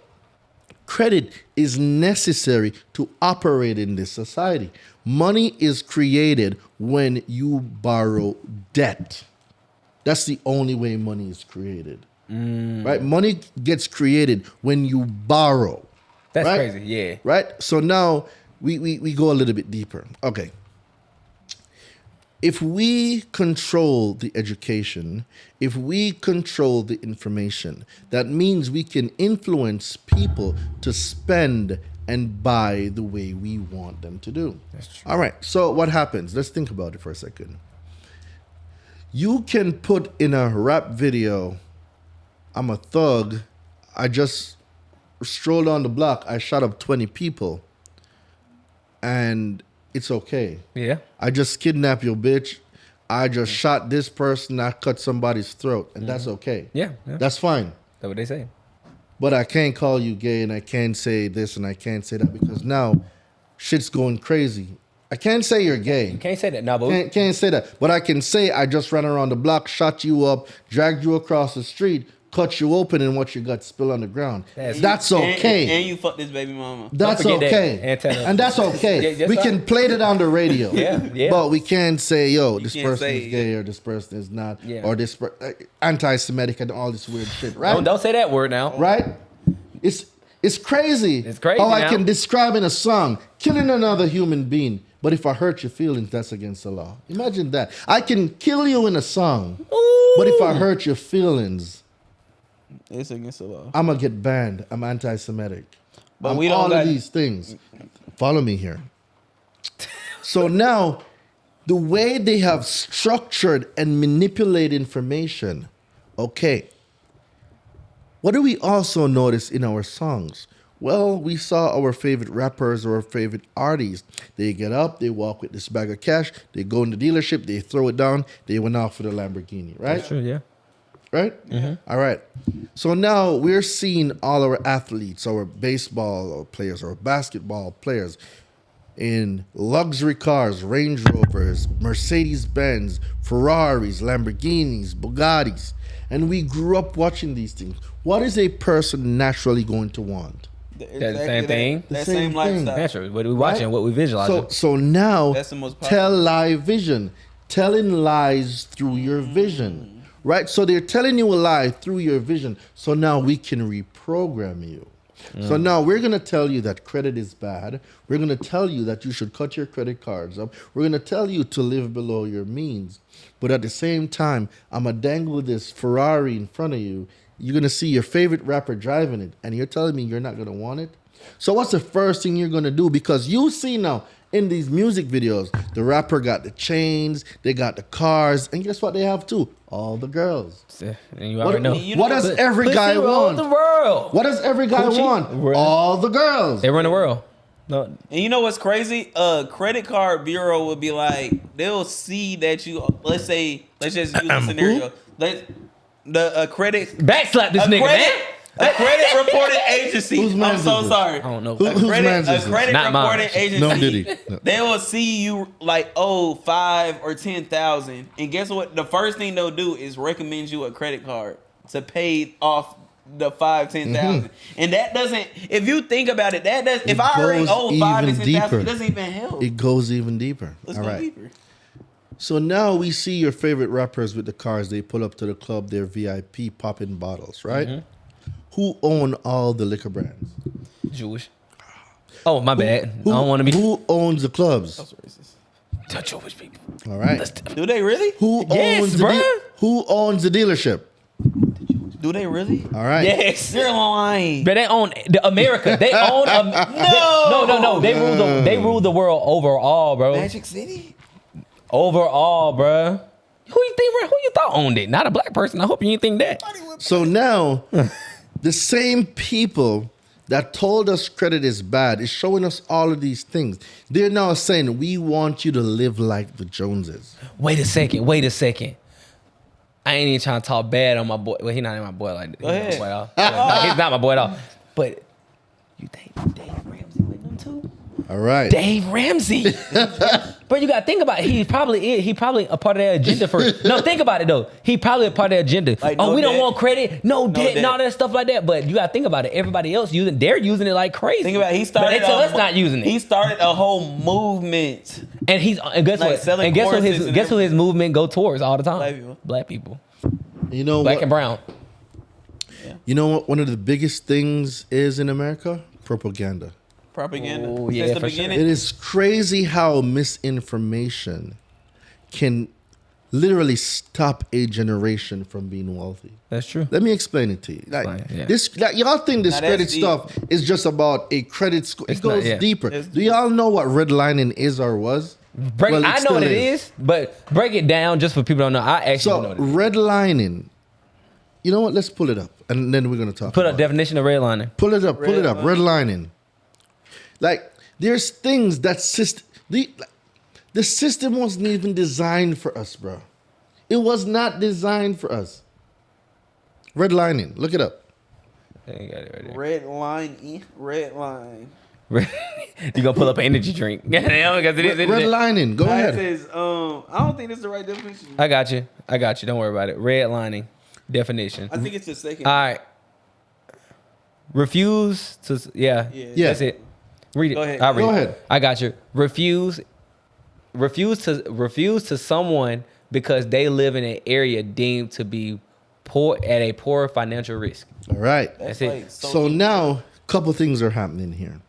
credit is necessary to operate in this society. Money is created when you borrow debt. That's the only way money is created. Right? Money gets created when you borrow. That's right? crazy. Yeah. Right? So now we go a little bit deeper. Okay. If we control the education, if we control the information, that means we can influence people to spend and buy the way we want them to do. That's true. All right. So what happens? Let's think about it for a second. You can put in a rap video, I'm a thug, I just strolled on the block, I shot up 20 people, and it's okay. Yeah. I just kidnapped your bitch. I just shot this person. I cut somebody's throat, and that's okay. Yeah. Yeah. That's fine. That's what they say. But I can't call you gay, and I can't say this, and I can't say that because now shit's going crazy. I can't say you're gay. You can't say that. No, but Can't say that. But I can say I just ran around the block, shot you up, dragged you across the street, cut you open and watch your guts spill on the ground. That's And okay. you fuck this baby mama. That's forget that. okay. And That's okay. Yeah, that's We right. can play it on the radio. Yeah. But we can't say, yo, this can't person say is gay or this person is not. Yeah. Or this anti-Semitic and all this weird shit, right? Don't say that word now. Right? It's crazy. It's crazy how I now. can describe in a song killing another human being, but if I hurt your feelings, that's against the law. Imagine that. I can kill you in a song, but if I hurt your feelings, It's against the law. I'm gonna get banned. I'm anti-Semitic. But I'm we don't all got- of these things. Follow me here. So now, the way they have structured and manipulated information, okay. What do we also notice in our songs? Well, we saw our favorite rappers or our favorite artists. They get up, they walk with this bag of cash, they go in the dealership, they throw it down, they went off with a Lamborghini, right? That's true, yeah. Right? All right. So now we're seeing all our athletes, our baseball players, our basketball players in luxury cars, Range Rovers, Mercedes-Benz, Ferraris, Lamborghinis, Bugattis. And we grew up watching these things. What is a person naturally going to want? That's the same thing. That The same same lifestyle. thing. Naturally, what we watching, Right? what we visualizing. So now, That's the most tell powerful. lie vision, telling lies through your vision, right? So they're telling you a lie through your vision. So now we can reprogram you. So now we're going to tell you that credit is bad. We're going to tell you that you should cut your credit cards up. We're going to tell you to live below your means. But at the same time, I'm going to dangle this Ferrari in front of you. You're going to see your favorite rapper driving it. And you're telling me you're not going to want it? So what's the first thing you're going to do? Because you see now in these music videos, the rapper got the chains, they got the cars, and guess what they have too? All the girls. And you already know. You know What does every Pussy guy rule want? the world. What does every guy Coochie? want? Really? All the girls. They run the world. No, And you know what's crazy? Credit card bureau would be like, they'll see that you. Let's just use a scenario. A credit backslap this a nigga, credit, man. a credit reporting agency. Whose I'm man's so is this? sorry. I don't know. Who- A whose credit, man's is a this? credit Not mine. reporting agency. No, Diddy. No. They will see you like 5 or 10,000, and guess what? The first thing they'll do is recommend you a credit card to pay off the 5-10,000, and that doesn't. If you think about it, that does. If I already goes owe 5 to even 10,000, deeper. it doesn't even help. It goes even deeper. Let's All go right. deeper. So now we see your favorite rappers with the cars. They pull up to the club. They're VIP popping bottles, right? Who own all the liquor brands? Jewish. Oh, my bad. I don't want to be Who owns the clubs? That's racist. the Jewish people. All right. Do they really? Who Yes, owns the bruh. who owns the dealership? Do they really? All right. Yes. You're lying. But they own the America. They own no. They rule the world overall, bro. Magic City. Overall, bro. Who you thought owned it? Not a black person. I hope you didn't think that. So now, the same people that told us credit is bad is showing us all of these things. They're now saying, we want you to live like the Joneses. Wait a second. I ain't even trying to talk bad on my boy. Well, he's not my boy like that. Go ahead. He's not my boy at all. But you think Dave Ramsey with them too? All right. Dave Ramsey. Bro, you gotta think about it. He probably a part of that agenda for no, think about it though. He probably a part of that agenda. Like, oh, no we don't debt. want credit, no debt, debt. and all that stuff like that. But you gotta think about it. Everybody else they're using it like crazy. Think about it. He But started. they tell us not using it. He started a whole movement. And guess Like what? selling And guess what courses and guess who his movement go towards all the time? Black people. Black people. You know Black what? and brown. You know what? One of the biggest things is in America? Propaganda. Propaganda. Oh, yeah, Since the for sure. beginning. It is crazy how misinformation can literally stop a generation from being wealthy. That's true. Let me explain it to you. Explain, yeah. Y'all think this Now, that's credit deep. stuff is just about a credit score. It It's not, goes yeah. deeper. It's Do y'all know what redlining is or was? Well, I know still what it is, but break it down just for people who don't know. I actually So know what it is. redlining. You know what? Let's pull it up, and then we're gonna talk. Put a about it. definition of redlining. Pull it up. Pull it up. Redlining. Redlining. Like there's things that the system wasn't even designed for us, bro. It was not designed for us. Redlining. Look it up. Yeah, you got it right there. Red line. You gonna pull up an energy drink? Yeah, because it is. Redlining. Go That ahead. says, I don't think this is the right definition. I got you. Don't worry about it. Redlining. definition. I think it's the second. All right. Refuse to. Yeah. Yeah. That's it. Read it. Go ahead. I'll read Go it. ahead. I got you. Refuse to someone because they live in an area deemed to be poor at a poor financial risk. All right. That's it. like So now, a couple things are happening here.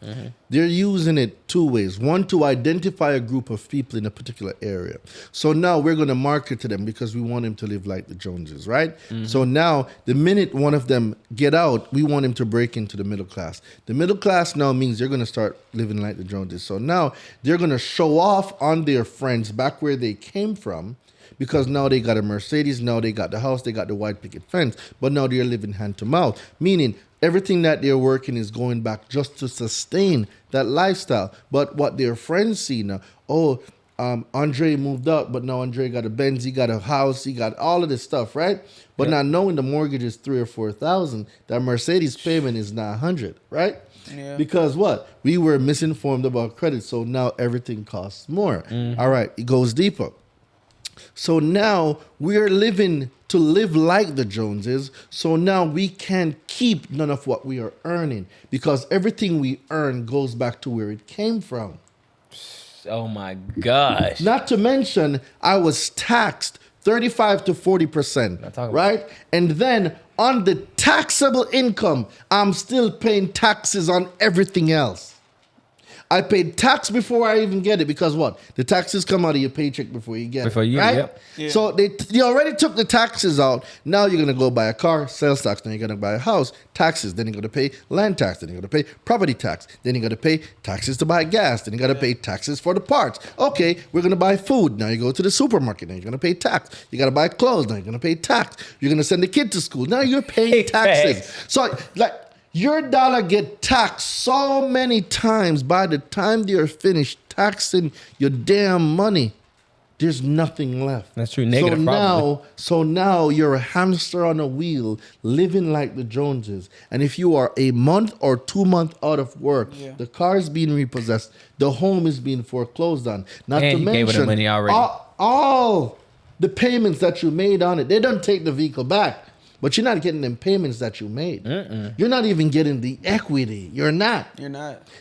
They're using it two ways. One, to identify a group of people in a particular area. So now we're going to market to them because we want them to live like the Joneses, right? So now, the minute one of them get out, we want him to break into the middle class. The middle class now means they're going to start living like the Joneses. So now they're going to show off on their friends back where they came from. Because now they got a Mercedes, now they got the house, they got the white picket fence, but now they're living hand to mouth. Meaning everything that they're working is going back just to sustain that lifestyle. But what their friends see now, Andre moved out, but now Andre got a Benz, he got a house, he got all of this stuff, right? But not knowing the mortgage is $3,000 or $4,000, that Mercedes payment is now $100, right? Yeah. Because what? We were misinformed about credit, so now everything costs more. All right, it goes deeper. So now we're living to live like the Joneses. So now we can't keep none of what we are earning because everything we earn goes back to where it came from. Oh my gosh. Not to mention, I was taxed 35 to 40%, right? And then on the taxable income, I'm still paying taxes on everything else. I paid tax before I even get it because what? The taxes come out of your paycheck before you get it. Right? Yep. Yeah. So they already took the taxes out. Now you're going to go buy a car, sales tax. Then you're going to buy a house, taxes. Then you're going to pay land tax. Then you're going to pay property tax. Then you're going to pay taxes to buy gas. Then you got to pay taxes for the parts. Okay, we're going to buy food. Now you go to the supermarket. Now you're going to pay tax. You got to buy clothes. Now you're going to pay tax. You're going to send the kid to school. Now you're paying taxes. So like, your dollar get taxed so many times. By the time they're finished taxing your damn money, there's nothing left. That's true. Negative, probably. So now you're a hamster on a wheel, living like the Joneses. And if you are a month or 2 months out of work, the car is being repossessed, the home is being foreclosed on. Not And to you gave her the mention money already. all the payments that you made on it. They don't take the vehicle back. But you're not getting them payments that you made. You're not even getting the equity. You're not.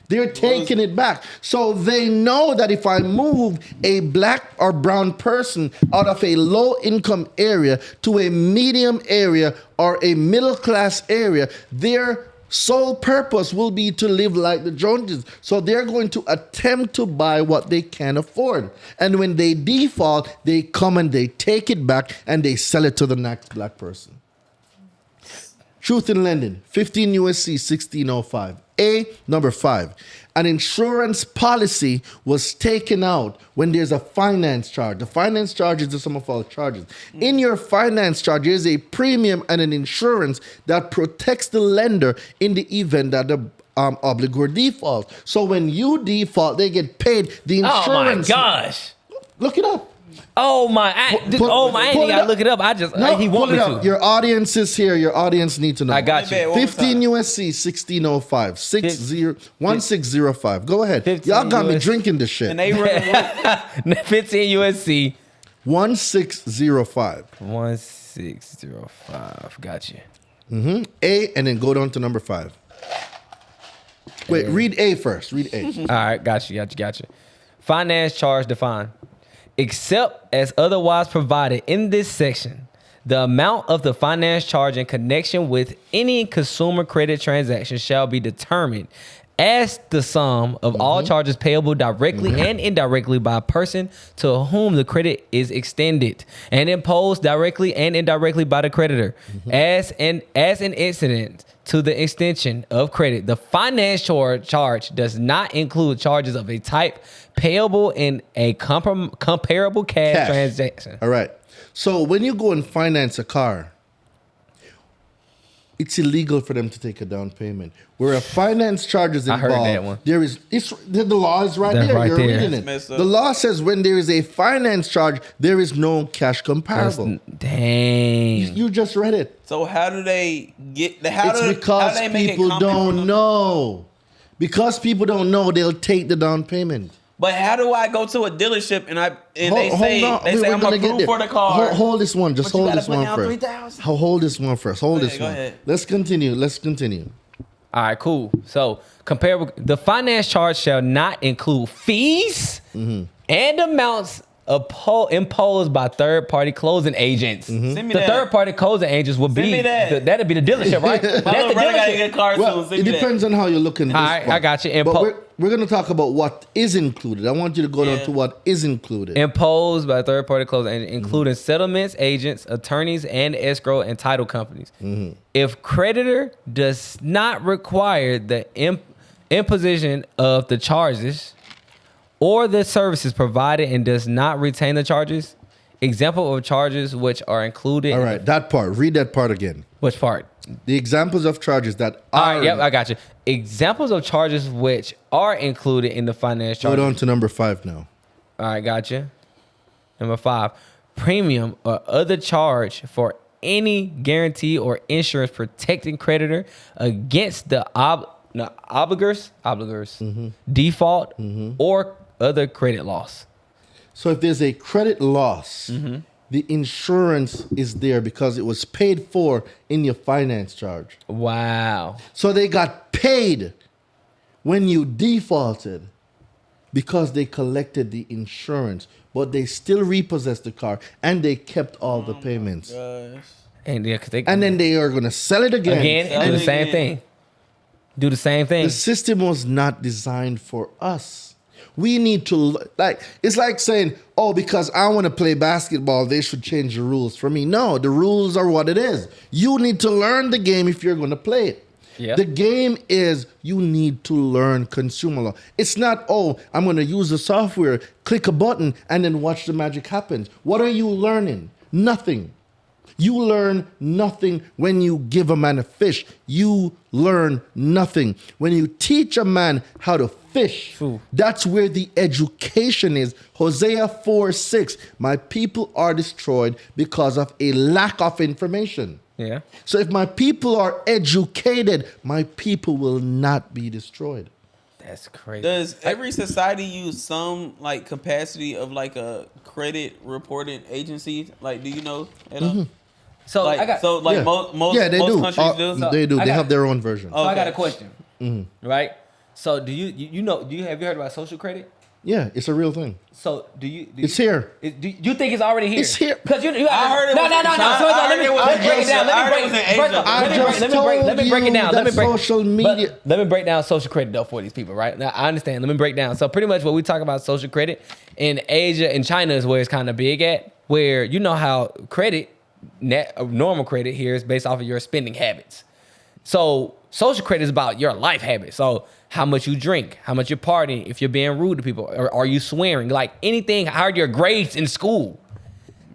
They're taking it back. So they know that if I move a black or brown person out of a low income area to a medium area or a middle class area, their sole purpose will be to live like the Joneses. So they're going to attempt to buy what they can afford. And when they default, they come and they take it back and they sell it to the next black person. Truth in lending, 15 USC 1605. A, number 5. An insurance policy was taken out when there's a finance charge. The finance charge is the sum of all charges. In your finance charge, there's a premium and an insurance that protects the lender in the event that the obligor defaults. So when you default, they get paid the insurance. Oh my gosh. Look it up. Oh my! I ain't gotta look it up. He want me to. Your audience is here. Your audience need to know. I got you. 15 USC 1605 1605. Go ahead. Y'all got me drinking this shit. And they run 15 USC 1605. 1605. Got you. A, and then go down to number 5. Wait, read A first. Read A. All right, got you. Finance charge defined. Except as otherwise provided in this section, the amount of the finance charge in connection with any consumer credit transaction shall be determined as the sum of all charges payable directly and indirectly by a person to whom the credit is extended and imposed directly and indirectly by the creditor as an incident to the extension of credit. The finance charge does not include charges of a type payable in a comparable cash transaction. All right. So when you go and finance a car, it's illegal for them to take a down payment. Where a finance charge is involved, I heard that one. The law is right That's there. right You're there. reading it. The law says when there is a finance charge, there is no cash comparable. Dang. You just read it. So how do they get the It's because people don't know. Because people don't know, they'll take the down payment. But how do I go to a dealership and they Hold say on. I'm We're gonna get approved there. for the car? Hold this one. Just but you hold gotta this put one down first. 3,000. Hold this one first. Hold this Go one. ahead. Let's continue. All right, cool. So, the finance charge shall not include fees and amounts imposed by third-party closing agents. Send me The that. third-party closing agents will Send me be that. that'd be the dealership, right? My That's little the brother gotta dealership. get a car Well, soon. Send it me depends on how you look in this. All right, part. I got you. But we're going to talk about what is included. I want you to go down to what is included. Imposed by third-party closing agents, including settlements, agents, attorneys, and escrow and title companies. If creditor does not require the imposition of the charges or the services provided and does not retain the charges, example of charges which are included. All right, that part. Read that part again. Which part? The examples of charges that All are. right, yep, I got you. Examples of charges which are included in the finance Go charges. down to number 5 now. All right, gotcha. Number 5, premium or other charge for any guarantee or insurance protecting creditor against the obligors, default, or other credit loss. So if there's a credit loss, the insurance is there because it was paid for in your finance charge. Wow. So they got paid when you defaulted because they collected the insurance, but they still repossessed the car and they kept all the payments. Gosh. And yeah, 'cause they And then they are going to sell it again. do the same again. thing. Do the same thing. The system was not designed for us. We need to, it's like saying, oh, because I want to play basketball, they should change the rules for me. No, the rules are what it is. You need to learn the game if you're going to play it. Yeah. The game is you need to learn consumer law. It's not, oh, I'm going to use the software, click a button, and then watch the magic happen. What are you learning? Nothing. You learn nothing when you give a man a fish. You learn nothing. When you teach a man how to fish, that's where the education is. Hosea 4:6. My people are destroyed because of a lack of information. Yeah. So if my people are educated, my people will not be destroyed. That's crazy. Does every society use some like capacity of like a credit reporting agency? Like, do you know at all? So Like, I got Yeah. most Yeah, they most do. countries do. So- They do. I They got- have their own version. so I got Okay. a question. Right? So do you know have you heard about social credit? Yeah, it's a real thing. So do you It's here. Do you think it's already here? It's here. Because you I heard it no. was So in China. let I heard me it was in break it Asia. down. I heard it was in Asia. Let me break it down. Social media. Let me break down social credit though for these people, right? Now I understand. Let me break down. So pretty much what we talk about social credit in Asia and China is where it's kind of big at, where you know how credit, normal credit here is based off of your spending habits. So social credit is about your life habits. So how much you drink, how much you're partying, if you're being rude to people, or are you swearing, like anything, how are your grades in school?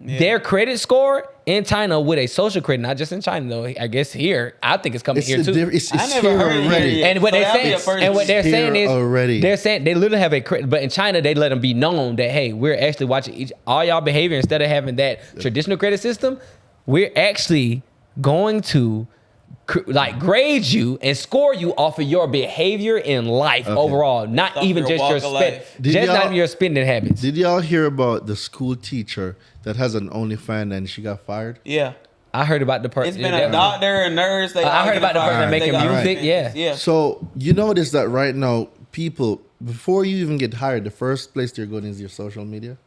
Yeah. Their credit score in China with a social credit, not just in China though, I guess here, I think it's coming here too. It's I never here heard it already. here. And what So they're that'd be saying, a first. and what they're Here saying is, already. they're saying they literally have a credit, but in China they let them be known that hey, we're actually watching all y'all behavior instead of having that traditional credit system. We're actually going to like grade you and score you off of your behavior in life overall, not Off even your just your walk of life. just not even your spending habits. Did y'all hear about the school teacher that has an OnlyFans and she got fired? Yeah. I heard about the person. It's been a doctor, a nurse. They I all heard get about the person fired. that making They got music. fired. Yeah. Yeah. So you notice that right now, people, before you even get hired, the first place they're going is your social media.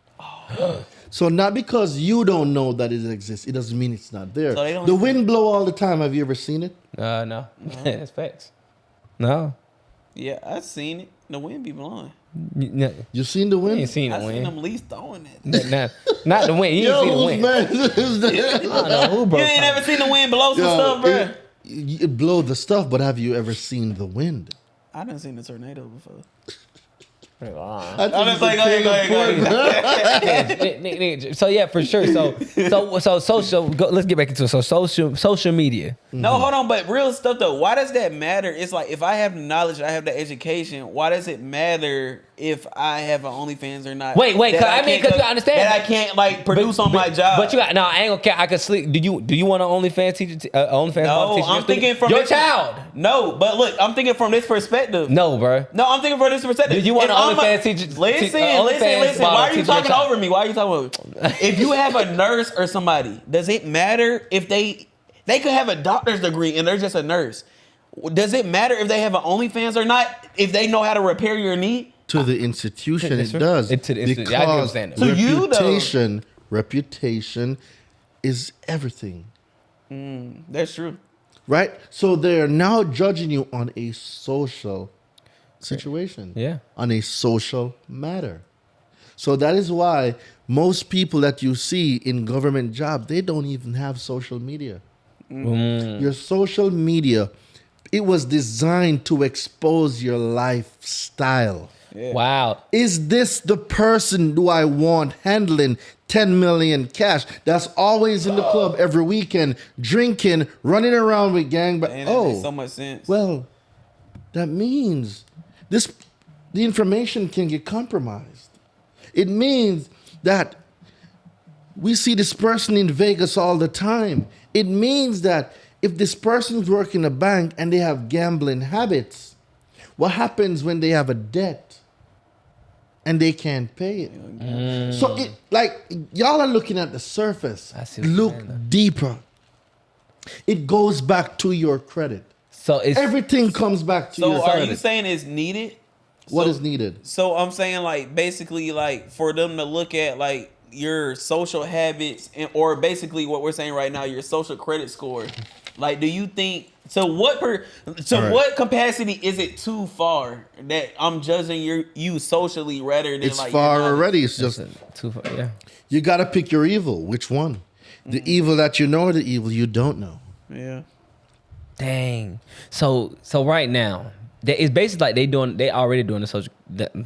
So not because you don't know that it exists, it doesn't mean it's not there. So they don't- The wind blow all the time. Have you ever seen it? No, that's facts. No, Yeah, I seen it. The wind be blowing. you You seen the wind? ain't seen I the seen wind. them least throwing it. Not the wind. You ain't seen the wind. man, is that? I don't know who You broke. ain't ever seen the wind blow some stuff, bro. It blow the stuff, but have you ever seen the wind? I done seen a tornado before. I think I'm just like, go ahead. So yeah, for sure. So social. Let's get back into it. So social media. No, hold on, but real stuff though. Why does that matter? It's like if I have the knowledge, I have the education. Why does it matter if I have an OnlyFans or not. Wait, That I mean, because you understand that I can't like produce on my job. But you got no. I ain't gonna care. I could sleep. Do you want an OnlyFans teacher? OnlyFans No, teacher? I'm thinking from your this- child. No, but look, I'm thinking from this perspective. No, bro. No, I'm thinking from this perspective. Do you want If an I'm OnlyFans teacher? Listen. OnlyFans model Why are you teach your talking child? over me? Why are you talking over me? If you have a nurse or somebody, does it matter if they could have a doctor's degree and they're just a nurse? Does it matter if they have an OnlyFans or not? If they know how to repair your knee? To the institution, It's it does. to the institution. Because I can understand that. To you, though. reputation is everything. That's true. Right? So they're now judging you on a social situation. Yeah. On a social matter. So that is why most people that you see in government jobs, they don't even have social media. Your social media, it was designed to expose your lifestyle. Yeah. Wow. Is this the person do I want handling 10 million cash that's always in the club every weekend, drinking, running around with gang? But And that makes so much sense. well, that means the information can get compromised. It means that we see this person in Vegas all the time. It means that if this person's working a bank and they have gambling habits, what happens when they have a debt and they can't pay it? So it like y'all are looking at the surface. I see what you're Look saying, though. deeper. It goes back to your credit. So it's Everything comes back to So your are credit. you saying it's needed? What So- is needed? So I'm saying like basically like for them to look at like your social habits and or basically what we're saying right now, your social credit score. Like, do you think what Right. capacity is it too far that I'm judging you socially rather than It's like far you're not- already. It's just too far. Yeah. you got to pick your evil. Which one? The evil that you know or the evil you don't know? Yeah. Dang. So right now, it's basically like they already doing the social.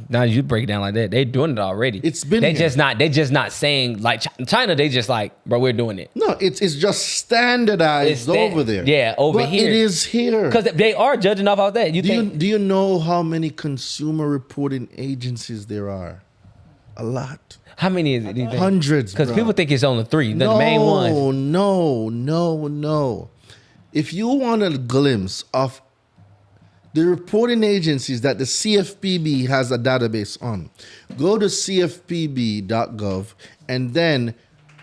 Now you break it down like that, they doing it already. It's been They here. just not saying like China. They just like, bro, we're doing it. No, it's just standardized It's sta- over there. yeah, over but here. it is here. Because they are judging off of that. You think? Do you know how many consumer reporting agencies there are? A lot. How many is it? Do you think? Hundreds. Because bro. people think it's only three. The main ones. No. If you want a glimpse of the reporting agencies that the CFPB has a database on, go to cfpb.gov and then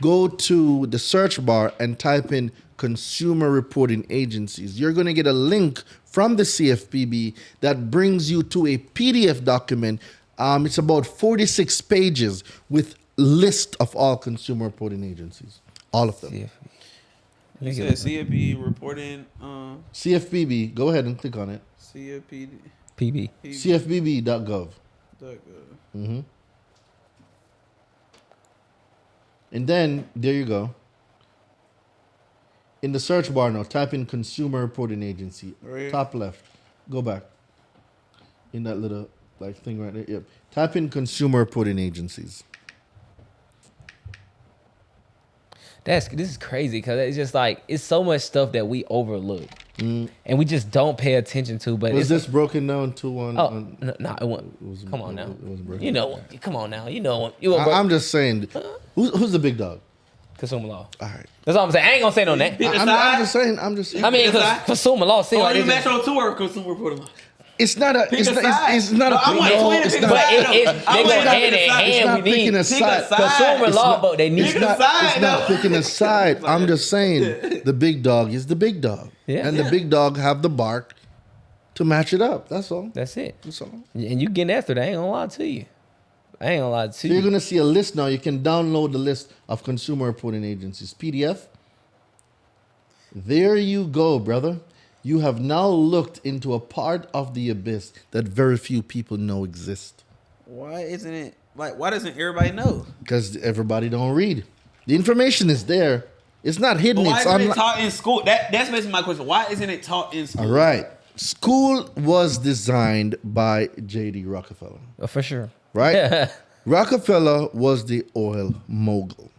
go to the search bar and type in consumer reporting agencies. You're going to get a link from the CFPB that brings you to a PDF document. It's about 46 pages with list of all consumer reporting agencies. All of them. Yeah. You said CFP reporting CFPB, go ahead and click on it. CFP PB. CFPB.gov. And then, there you go. In the search bar now, type in consumer reporting agency. Right. Top left. Go back. In that little like thing right there. Yep. Type in consumer reporting agencies. This is crazy because it's just like it's so much stuff that we overlook and we just don't pay attention to. But Was it's this broken down to one? oh no, it wasn't. Come on now, you know, come on now, you know, I'm just saying, who's the big dog? consumer law. All right. That's all I'm saying. I ain't gonna say no name. I'm just saying. I mean, because consumer law seems Or like you it's just- Metro 2 or consumer reporting? It's not a. It's a not. side. It's not No, a. I'm like, no, twin it's pick not. a but side. they go hand in It's hand. not We picking need a side. consumer It's law, not- but they need. Pick a It's side, not no. picking a side. I'm just saying the big dog is the big dog. Yeah. And the big dog have the bark to match it up. That's all. That's it. That's all. And you getting after that? I ain't gonna lie to you. I ain't gonna lie to So you're you. gonna see a list now. You can download the list of consumer reporting agencies PDF. There you go, brother. You have now looked into a part of the abyss that very few people know exists. Why isn't it like? Why doesn't everybody know? Because everybody don't read. The information is there. It's not hidden. But why It's isn't it online. taught in school? That's basically my question. Why isn't it taught in school? All right. School was designed by J.D. Rockefeller, Oh, for sure. right? Rockefeller was the oil mogul.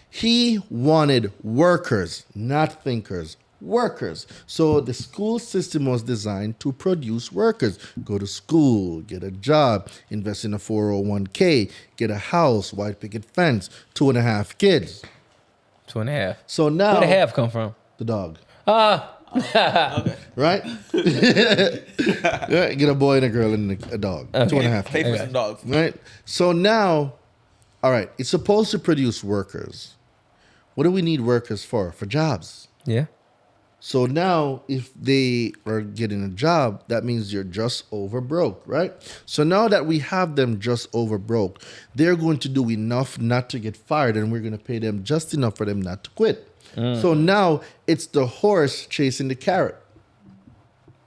He wanted workers, not thinkers, workers. So the school system was designed to produce workers. Go to school, get a job, invest in a 401k, get a house, white picket fence, 2.5 kids. 2.5. So now Where the half come from? the dog. Okay. Right? Yeah, get a boy and a girl and a dog. Okay. 2.5 Pay kids. for some dogs. Right? So now, all right, it's supposed to produce workers. What do we need workers for? For jobs. Yeah. So now, if they are getting a job, that means you're just over broke, right? So now that we have them just over broke, they're going to do enough not to get fired, and we're going to pay them just enough for them not to quit. So now it's the horse chasing the carrot.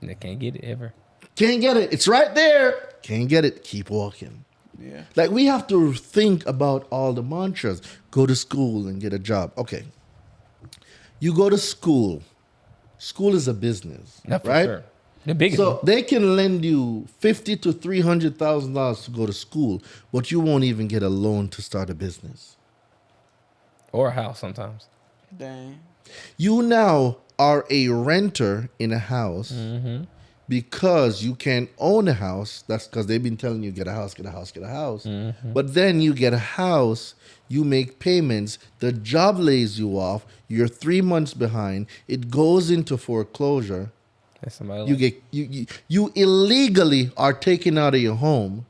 They can't get it ever. Can't get it. It's right there. Can't get it. Keep walking. Yeah. Like, we have to think about all the mantras. Go to school and get a job. Okay. You go to school. School is a business, Not for right? sure. The biggest So one. they can lend you $50,000 to $300,000 to go to school, but you won't even get a loan to start a business. Or a house sometimes. Dang. You now are a renter in a house because you can't own a house. That's because they've been telling you get a house, get a house, get a house. But then you get a house, you make payments, the job lays you off, you're 3 months behind, it goes into foreclosure. That's somebody You like, get you illegally are taken out of your home.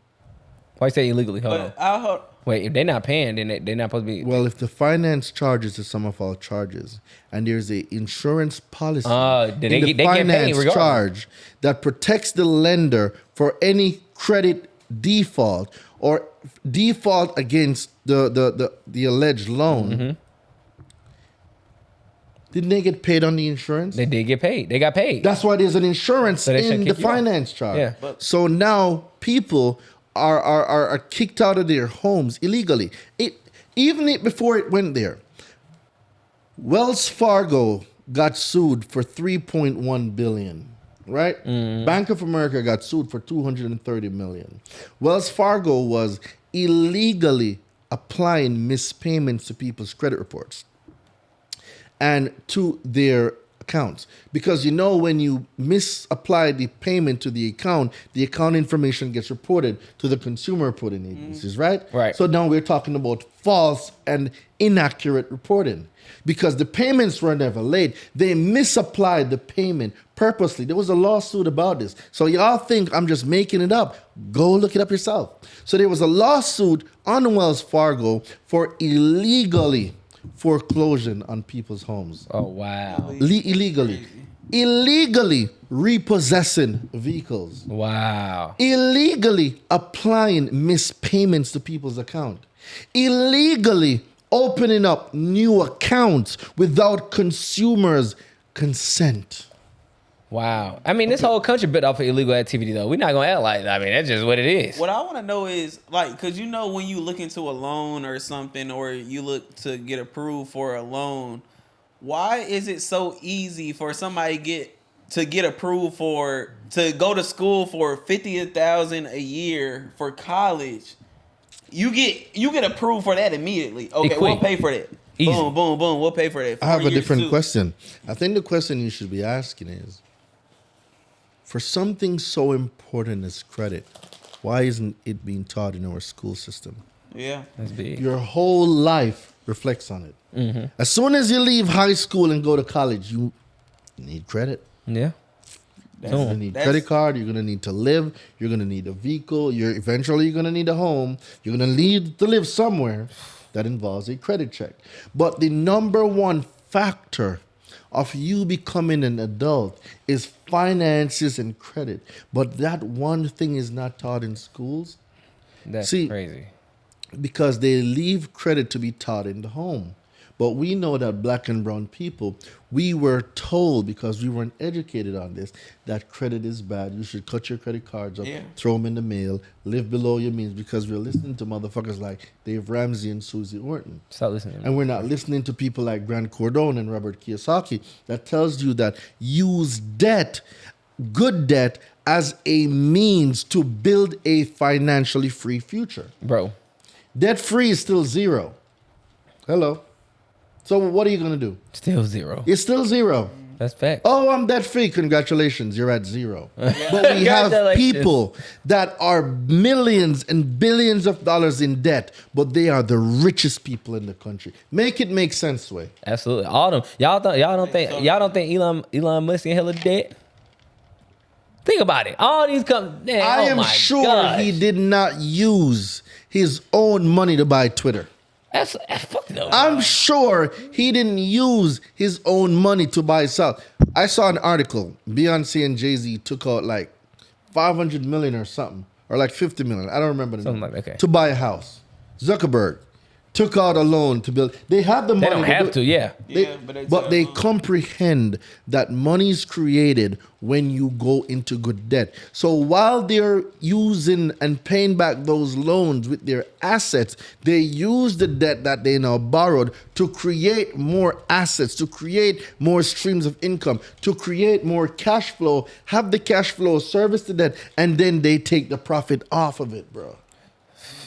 why you say illegally? Hold on. But Wait, if they're not paying, then they're not supposed to be. Well, if the finance charges is some of our charges, and there's a insurance policy Then they in the get paid finance regardless. charge that protects the lender for any credit default or default against the alleged loan. Didn't they get paid on the insurance? They did get paid. They got paid. That's why there's an insurance So they should in the kick you off. finance charge. Yeah. So now people are kicked out of their homes illegally. Before it went there, Wells Fargo got sued for $3.1 billion. Right? Bank of America got sued for $230 million. Wells Fargo was illegally applying mispayments to people's credit reports and to their accounts. Because when you misapply the payment to the account information gets reported to the consumer reporting agencies, right? Right. So now we're talking about false and inaccurate reporting. Because the payments were never late. They misapplied the payment purposely. There was a lawsuit about this. So y'all think I'm just making it up. Go look it up yourself. So there was a lawsuit on Wells Fargo for illegally foreclosing on people's homes. Oh wow. Illegally repossessing vehicles. Wow. Illegally applying mispayments to people's account. Illegally opening up new accounts without consumers' consent. Wow. I mean, this whole country bit off of illegal activity, though. We're not going to act like, that's just what it is. what I want to know is, like, because when you look into a loan or something, or you look to get approved for a loan, why is it so easy for somebody to get approved to go to school for $50,000 a year for college? You get approved for that immediately. Okay, we'll pay for that. Easy. Boom, boom, boom. We'll pay for that. I have 4 a years different too. question. I think the question you should be asking is, for something so important as credit, why isn't it being taught in our school system? Yeah. That's big. Your whole life reflects on it. As soon as you leave high school and go to college, you need credit. Yeah. You're gonna need credit card. You're gonna need to live. You're gonna need a vehicle. Eventually you're gonna need a home. You're gonna need to live somewhere. That involves a credit check. But the number one factor of you becoming an adult is finances and credit. But that one thing is not taught in schools That's See, crazy. because they leave credit to be taught in the home. But we know that black and brown people, we were told, because we weren't educated on this, that credit is bad. You should cut your credit cards up, throw them in the mail, live below your means, because we're listening to motherfuckers like Dave Ramsey and Susie Orton. Stop listening. And we're not listening to people like Grant Cardone and Robert Kiyosaki that tells you that use debt, good debt, as a means to build a financially free future. Bro. Debt free is still zero. Hello. So what are you going to do? Still zero. It's still zero. That's fact. Oh, I'm debt free. Congratulations, you're at zero. But we have Congratulations. people that are millions and billions of dollars in debt, but they are the richest people in the country. Make it make sense, way. Absolutely. All them. Y'all don't think Elon Musk in hella debt? Think about it. All these companies. I am sure he did not use his own money to buy Twitter. That's fuck no. I'm sure he didn't use his own money to buy South. I saw an article. Beyonce and Jay-Z took out like 500 million or something, or like 50 million. I don't remember the Something number. like that, okay. To buy a house. Zuckerberg took out a loan to build. They have the money. They don't have to. Yeah. But they comprehend that money is created when you go into good debt. So while they're using and paying back those loans with their assets, they use the debt that they now borrowed to create more assets, to create more streams of income, to create more cash flow, have the cash flow service the debt, and then they take the profit off of it, bro.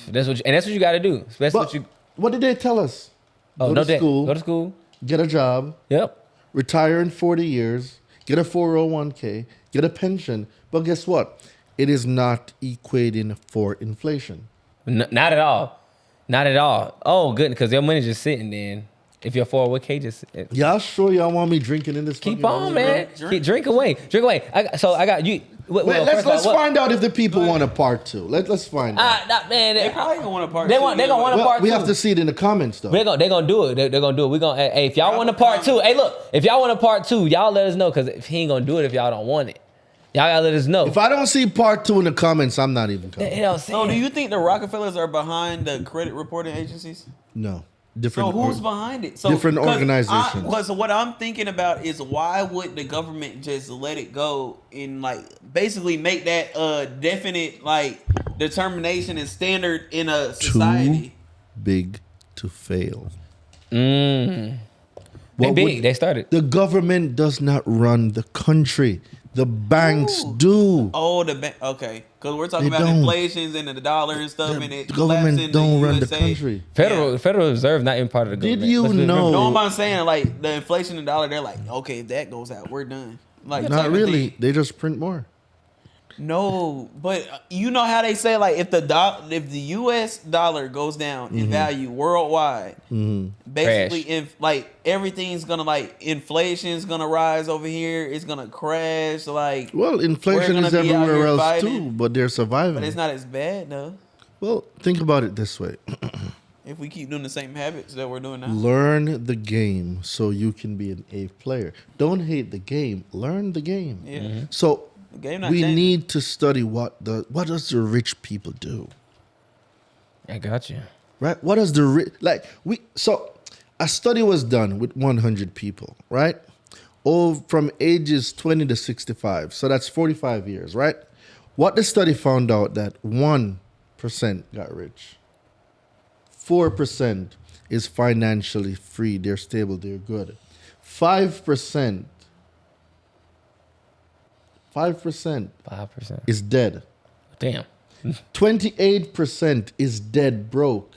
That's what you got to do. Especially What did they tell us? Oh, Go to school, Go to school. get a job, Yep. retire in 40 years, get a 401k, get a pension. But guess what? It is not equating for inflation. Not at all. Not at all. Oh, good, because your money's just sitting then. If your 401k just Y'all sure y'all want me drinking in this? keep fucking on, room, man. bro? Drink away. I got you. Let's find out if the people want a part two. Let's find out. Man, They probably gonna want a part. They two, want a Well, part we two. have to see it in the comments though. They're gonna do it. They're gonna do it. We gonna. Hey, if y'all want a part two, hey, look. If y'all want a part two, y'all let us know. Because if he ain't gonna do it, if y'all don't want it, y'all gotta let us know. If I don't see part two in the comments, I'm not even coming. You know what I'm So, saying? do you think the Rockefellers are behind the credit reporting agencies? No, So different. who's behind it? So different 'cause organizations. Because what I'm thinking about is why would the government just let it go and like basically make that definite like determination and standard in a society? Too big to fail. They What big. would- They started. The government does not run the country. The banks do. Oh, okay, because we're talking They about don't. inflations and the dollar and stuff, and it The government collapsing don't the run the USA. country. Federal Reserve not even part of the Did government. you Let's just know- remember. No, I'm saying like the inflation and dollar. They're like, okay, if that goes out, we're done. Like type Not of really. thing. They just print more. No, but you know how they say like if the U.S. dollar goes down Mm-hmm. in value worldwide, basically if like everything's gonna like inflation's gonna rise over here, it's gonna crash. Like Well, inflation we're is gonna be out everywhere here else fighting, too, but they're surviving. but it's not as bad though. Well, think about it this way. If we keep doing the same habits that we're doing now. Learn the game so you can be an A player. Don't hate the game. Learn the game. Yeah. So The game not we changing. need to study what does the rich people do, I got you. right? What does the so a study was done with 100 people, right? From ages 20 to 65. So that's 45 years, right? What the study found out that 1% got rich. 4% is financially free. They're stable. They're good. 5% 5%. is dead. Damn. 28% is dead broke.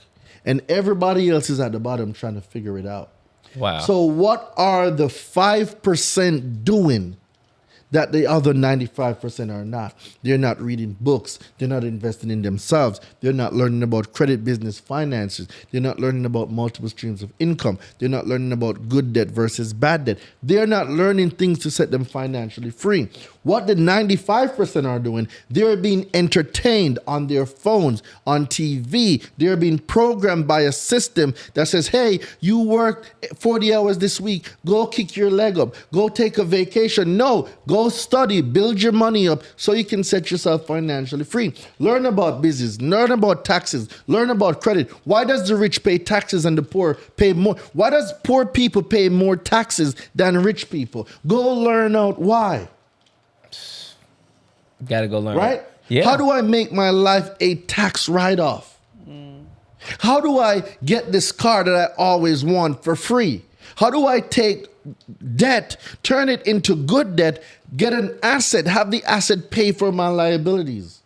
And everybody else is at the bottom trying to figure it out. Wow. So what are the 5% doing that the other 95% are not? They're not reading books. They're not investing in themselves. They're not learning about credit, business, finances. They're not learning about multiple streams of income. They're not learning about good debt versus bad debt. They're not learning things to set them financially free. What the 95% are doing, they're being entertained on their phones, on TV. They're being programmed by a system that says, hey, you worked 40 hours this week. Go kick your leg up. Go take a vacation. No, go study, build your money up so you can set yourself financially free. Learn about business, learn about taxes, learn about credit. Why does the rich pay taxes and the poor pay more? Why does poor people pay more taxes than rich people? Go learn out why. Gotta go learn. Right? Yeah. How do I make my life a tax write-off? How do I get this car that I always want for free? How do I take debt, turn it into good debt, get an asset, have the asset pay for my liabilities?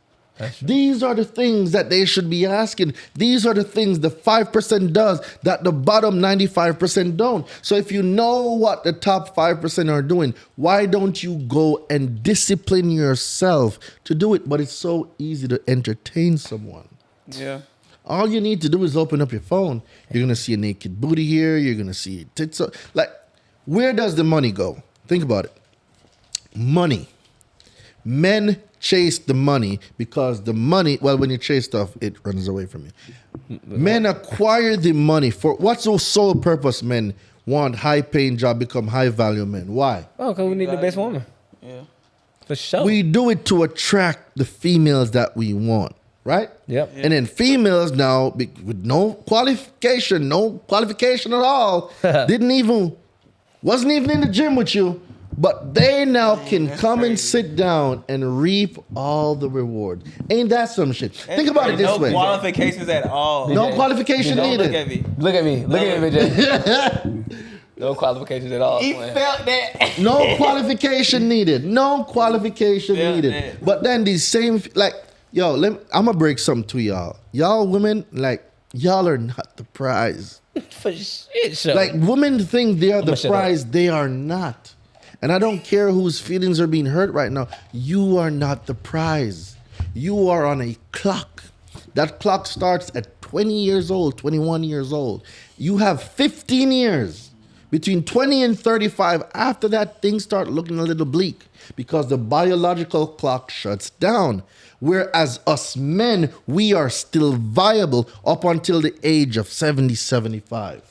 These are the things that they should be asking. These are the things the 5% does that the bottom 95% don't. So if you know what the top 5% are doing, why don't you go and discipline yourself to do it? But it's so easy to entertain someone. Yeah. All you need to do is open up your phone. You're going to see a naked booty here. You're going to see tits. Like, where does the money go? Think about it. Money. Men chase the money because the money, well, when you chase stuff, it runs away from you. Men acquire the money for what's the sole purpose men want high paying job, become high value men? Why? Oh, because we need the best woman. Yeah. For sure. We do it to attract the females that we want, right? Yep. And then females now, with no qualification at all, wasn't even in the gym with you, but they now can come and sit down and reap all the reward. Ain't that some shit? Think about it this way. No qualifications at all. No qualification Don't needed. look at me. Look at me. Look at me, BJ. No qualifications at all. He man. felt that. No qualification needed. No qualification Yeah, needed. man. But then these same, like, yo, I'm going to break something to y'all. Y'all women, like, y'all are not the prize. For shit show. Like, women think they are the shut prize. They are not. And I don't care whose feelings are being hurt right now. You are not the prize. You are on a clock. That clock starts at 20 years old, 21 years old. You have 15 years. Between 20 and 35, after that, things start looking a little bleak because the biological clock shuts down. Whereas us men, we are still viable up until the age of 70, 75.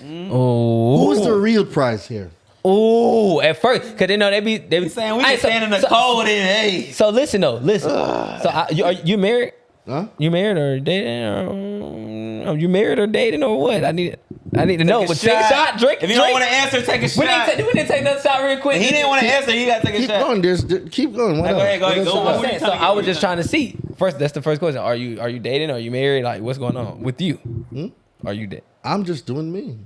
Oh. Who's the real prize here? Oh, at first, because they know they be Saying we can stand in the cold in hey. So listen though, listen. So are you married? Huh? You married or dating? Are you married or dating or what? I need to know. But take a shot, drink. If you don't want to answer, take a shot. We didn't take that shot real quick. He didn't want to answer. You gotta take a Keep shot. going. Keep going. What Go ahead, else? go ahead, What go. else? What were you So trying to I get was me just trying to see. First, that's the first question. Are you dating? Are you married? Like, what's going on with you? Are you dating? I'm just doing me.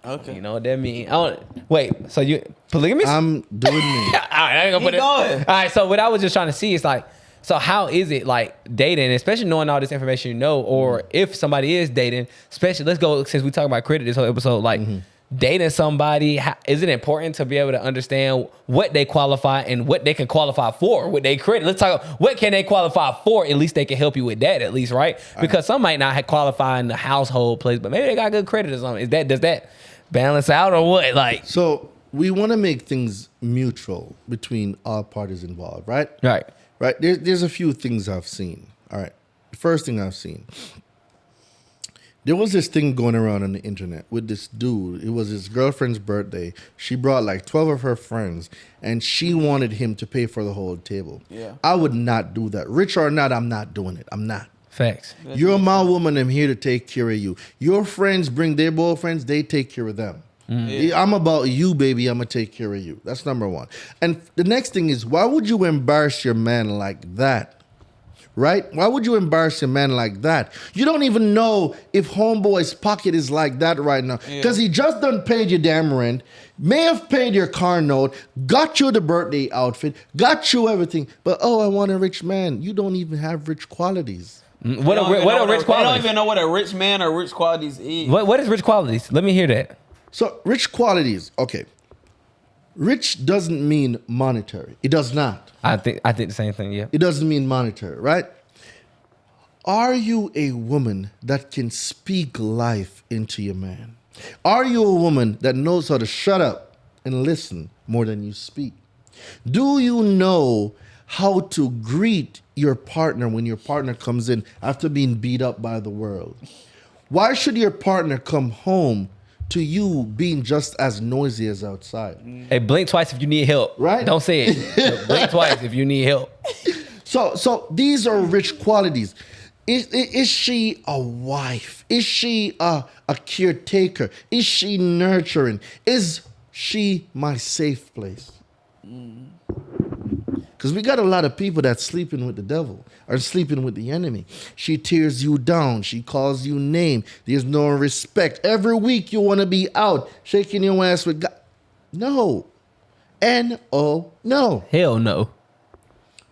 Okay. You know what that mean? Wait. So you polygamous? I'm doing me. All right, I ain't gonna put Keep it. going. All right. So what I was just trying to see is like, so how is it like dating, especially knowing all this information you know, or if somebody is dating, especially let's go since we talk about credit this whole episode, like dating somebody, is it important to be able to understand what they qualify and what they can qualify for with their credit? Let's talk about what can they qualify for. At least they can help you with that, at least, right? Because some might not qualify in the household place, but maybe they got good credit or something. Does that balance out or what? Like, So we want to make things mutual between all parties involved, right? right. Right. There's a few things I've seen. All right. The first thing I've seen. There was this thing going around on the internet with this dude. It was his girlfriend's birthday. She brought like 12 of her friends, and she wanted him to pay for the whole table. Yeah. I would not do that. Rich or not, I'm not doing it. I'm not. Facts. You're my woman. I'm here to take care of you. Your friends bring their boyfriends. They take care of them. I'm about you, baby. I'm going to take care of you. That's number one. And the next thing is, why would you embarrass your man like that? Right? Why would you embarrass your man like that? You don't even know if homeboy's pocket is like that right now. Because he just done paid your damn rent, may have paid your car note, got you the birthday outfit, got you everything. But, oh, I want a rich man. You don't even have rich qualities. What are rich They don't qualities? even know what a rich man or rich qualities is. What is rich qualities? Let me hear that. So rich qualities, okay. Rich doesn't mean monetary. It does not. I think the same thing. Yeah. It doesn't mean monetary, right? Are you a woman that can speak life into your man? Are you a woman that knows how to shut up and listen more than you speak? Do you know how to greet your partner when your partner comes in after being beat up by the world? Why should your partner come home to you being just as noisy as outside? Hey, blink twice if you need help. Right? Don't say it. Blink twice if you need help. So these are rich qualities. Is she a wife? Is she a caretaker? Is she nurturing? Is she my safe place? Because we got a lot of people that's sleeping with the devil or sleeping with the enemy. She tears you down. She calls you name. There's no respect. Every week you want to be out shaking your ass with God. No. N-O, no. Hell no.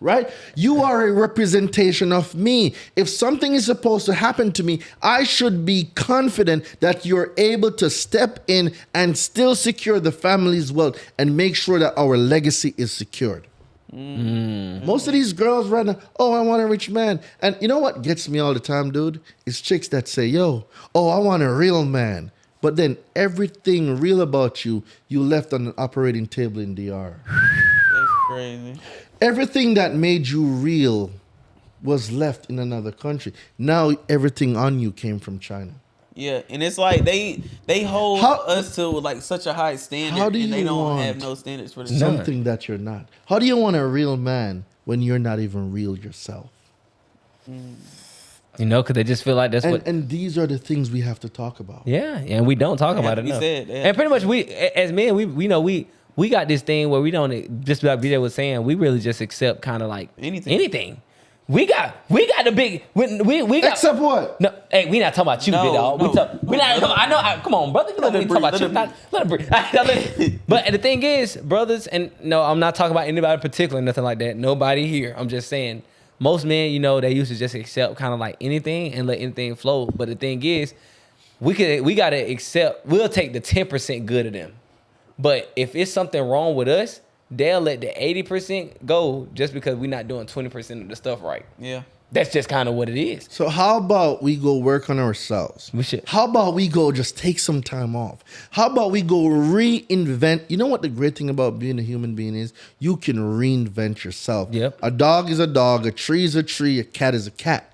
right? You are a representation of me. If something is supposed to happen to me, I should be confident that you're able to step in and still secure the family's wealth and make sure that our legacy is secured. Most of these girls right now, oh, I want a rich man. And you know what gets me all the time, dude? It's chicks that say, yo, oh, I want a real man. But then everything real about you, you left on an operating table in DR. That's crazy. Everything that made you real was left in another country. Now everything on you came from China. Yeah, and it's like they hold us to like such a high standard, How do and they you don't want have no standards for the something that you're not? How do you want a real man when you're not even real yourself? You know, because they just feel like that's what. And these are the things we have to talk about. Yeah, and we don't talk about it enough. And pretty much, we as men, we know we got this thing where we don't, just like BJ was saying, we really just accept kind of like anything. We got the big we got, except what? No, hey, we not talking about you, big dog. We not. I know. Come on, brother. We talking about you. Let it breathe. But the thing is, brothers, and no, I'm not talking about anybody in particular, nothing like that. Nobody here. I'm just saying, most men, you know, they used to just accept kind of like anything and let anything flow. But the thing is, we gotta accept. We'll take the 10% good of them. But if it's something wrong with us, they'll let the 80% go just because we're not doing 20% of the stuff right. Yeah. That's just kind of what it is. So how about we go work on ourselves? We should. How about we go just take some time off? How about we go reinvent? You know what the great thing about being a human being is? You can reinvent yourself. Yep. A dog is a dog, a tree is a tree, a cat is a cat.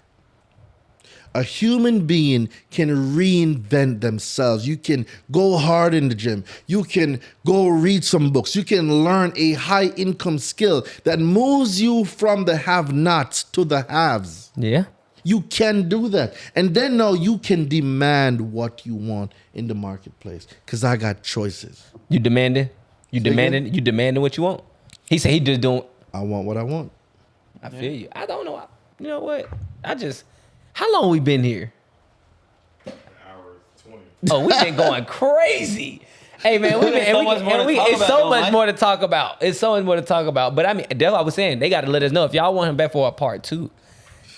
A human being can reinvent themselves. You can go hard in the gym. You can go read some books. You can learn a high income skill that moves you from the have-nots to the haves. Yeah. You can do that. And then now you can demand what you want in the marketplace because I got choices. You demanding what you want. He said he just don't. I want what I want. I feel you. I don't know. You know what? How long we been here? Hours 20. Oh, we've been going crazy. Hey man, it's so much more to talk about. It's so much more to talk about. But I mean, that's what I was saying. They got to let us know if y'all want him back for a part 2.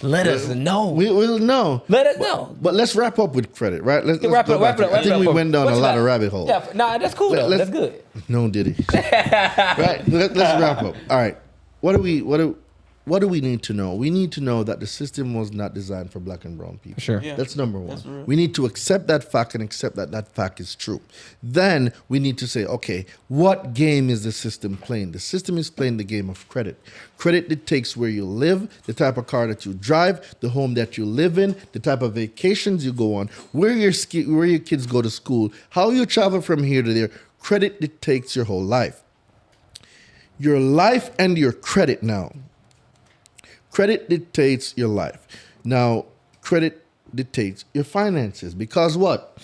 Let us know. We'll know. Let us know. But let's wrap up with credit, right? Let's wrap it up. I think we went down a lot of rabbit holes. Yeah, nah, that's cool though. That's good. No, did he? Right. Let's wrap up. All right. What do we need to know? We need to know that the system was not designed for black and brown people. Sure. Yeah. That's number one. We need to accept that fact and accept that that fact is true. Then we need to say, okay, what game is the system playing? The system is playing the game of credit. Credit dictates where you live, the type of car that you drive, the home that you live in, the type of vacations you go on, where your kids go to school, how you travel from here to there. Credit dictates your whole life. Your life and your credit now. Credit dictates your life. Now, credit dictates your finances because what?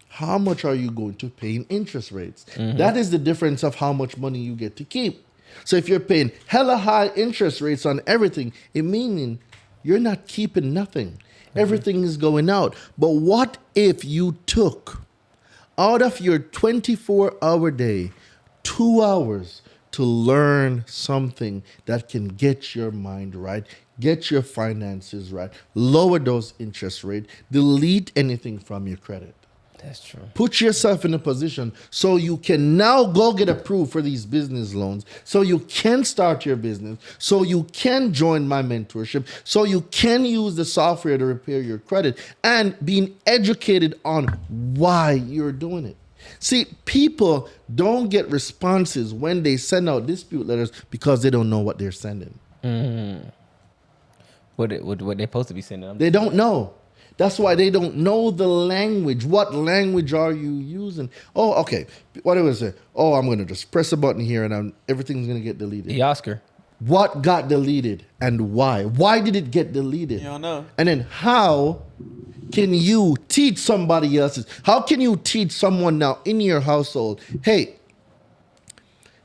How much are you going to pay in interest rates? Mm-hmm. That is the difference of how much money you get to keep. So if you're paying hella high interest rates on everything, it means you're not keeping nothing. Mm-hmm. Everything is going out. But what if you took out of your 24-hour day 2 hours to learn something that can get your mind right, get your finances right, lower those interest rates, delete anything from your credit. That's true. Put yourself in a position so you can now go get approved for these business loans, so you can start your business, so you can join my mentorship, so you can use the software to repair your credit, and being educated on why you're doing it. See, people don't get responses when they send out dispute letters because they don't know what they're sending. Mm-hmm. What they're supposed to be sending them? They don't know. That's why they don't know the language. What language are you using? Oh, okay. What do I say? Oh, I'm going to just press a button here and everything's going to get deleted. The Oscar. What got deleted and why? Why did it get deleted? You don't know. And then how can you teach somebody else's? How can you teach someone now in your household, hey,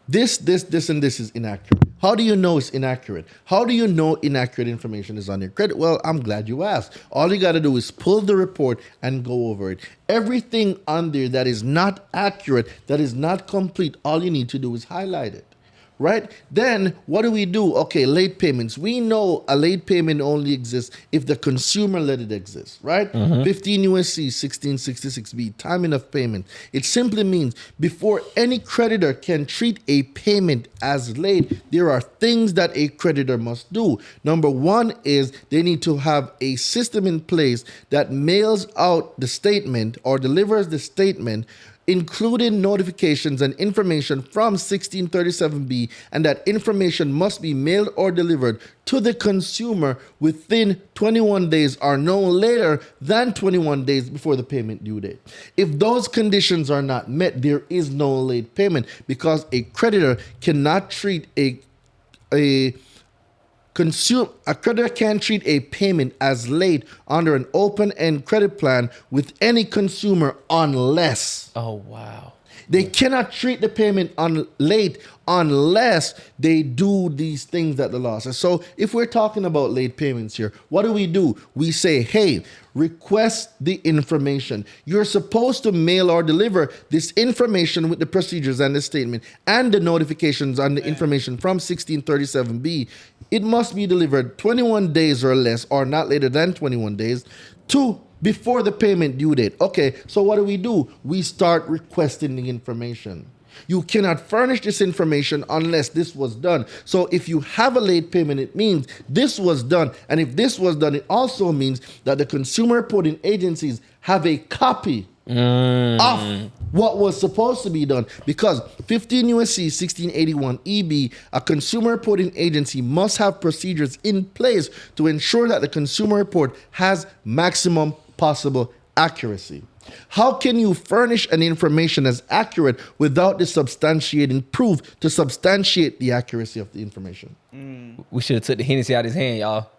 this, and this is inaccurate? How do you know it's inaccurate? How do you know inaccurate information is on your credit? Well, I'm glad you asked. All you got to do is pull the report and go over it. Everything on there that is not accurate, that is not complete, all you need to do is highlight it. right? Then what do? Okay, late payments. We know a late payment only exists if the consumer let it exist, right? 15 USC 1666B, timing of payment. It simply means before any creditor can treat a payment as late, there are things that a creditor must do. Number one is they need to have a system in place that mails out the statement or delivers the statement, including notifications and information from 1637B, and that information must be mailed or delivered to the consumer within 21 days or no later than 21 days before the payment due date. If those conditions are not met, there is no late payment, because a creditor cannot treat a creditor can treat a payment as late under an open-end credit plan with any consumer unless Oh, wow. they cannot treat the payment late unless they do these things that the law says. So if we're talking about late payments here, what do? We say, hey, request the information. You're supposed to mail or deliver this information with the procedures and the statement and the notifications on the information from 1637B. It must be delivered 21 days or less, or not later than 21 days, to before the payment due date. Okay, so what do? We start requesting the information. You cannot furnish this information unless this was done. So if you have a late payment, it means this was done. And if this was done, it also means that the consumer reporting agencies have a copy of what was supposed to be done. Because 15 USC 1681 EB, a consumer reporting agency must have procedures in place to ensure that the consumer report has maximum possible accuracy. How can you furnish an information as accurate without the substantiating proof to substantiate the accuracy of the information? We should have took the Hennessy out of his hand, y'all.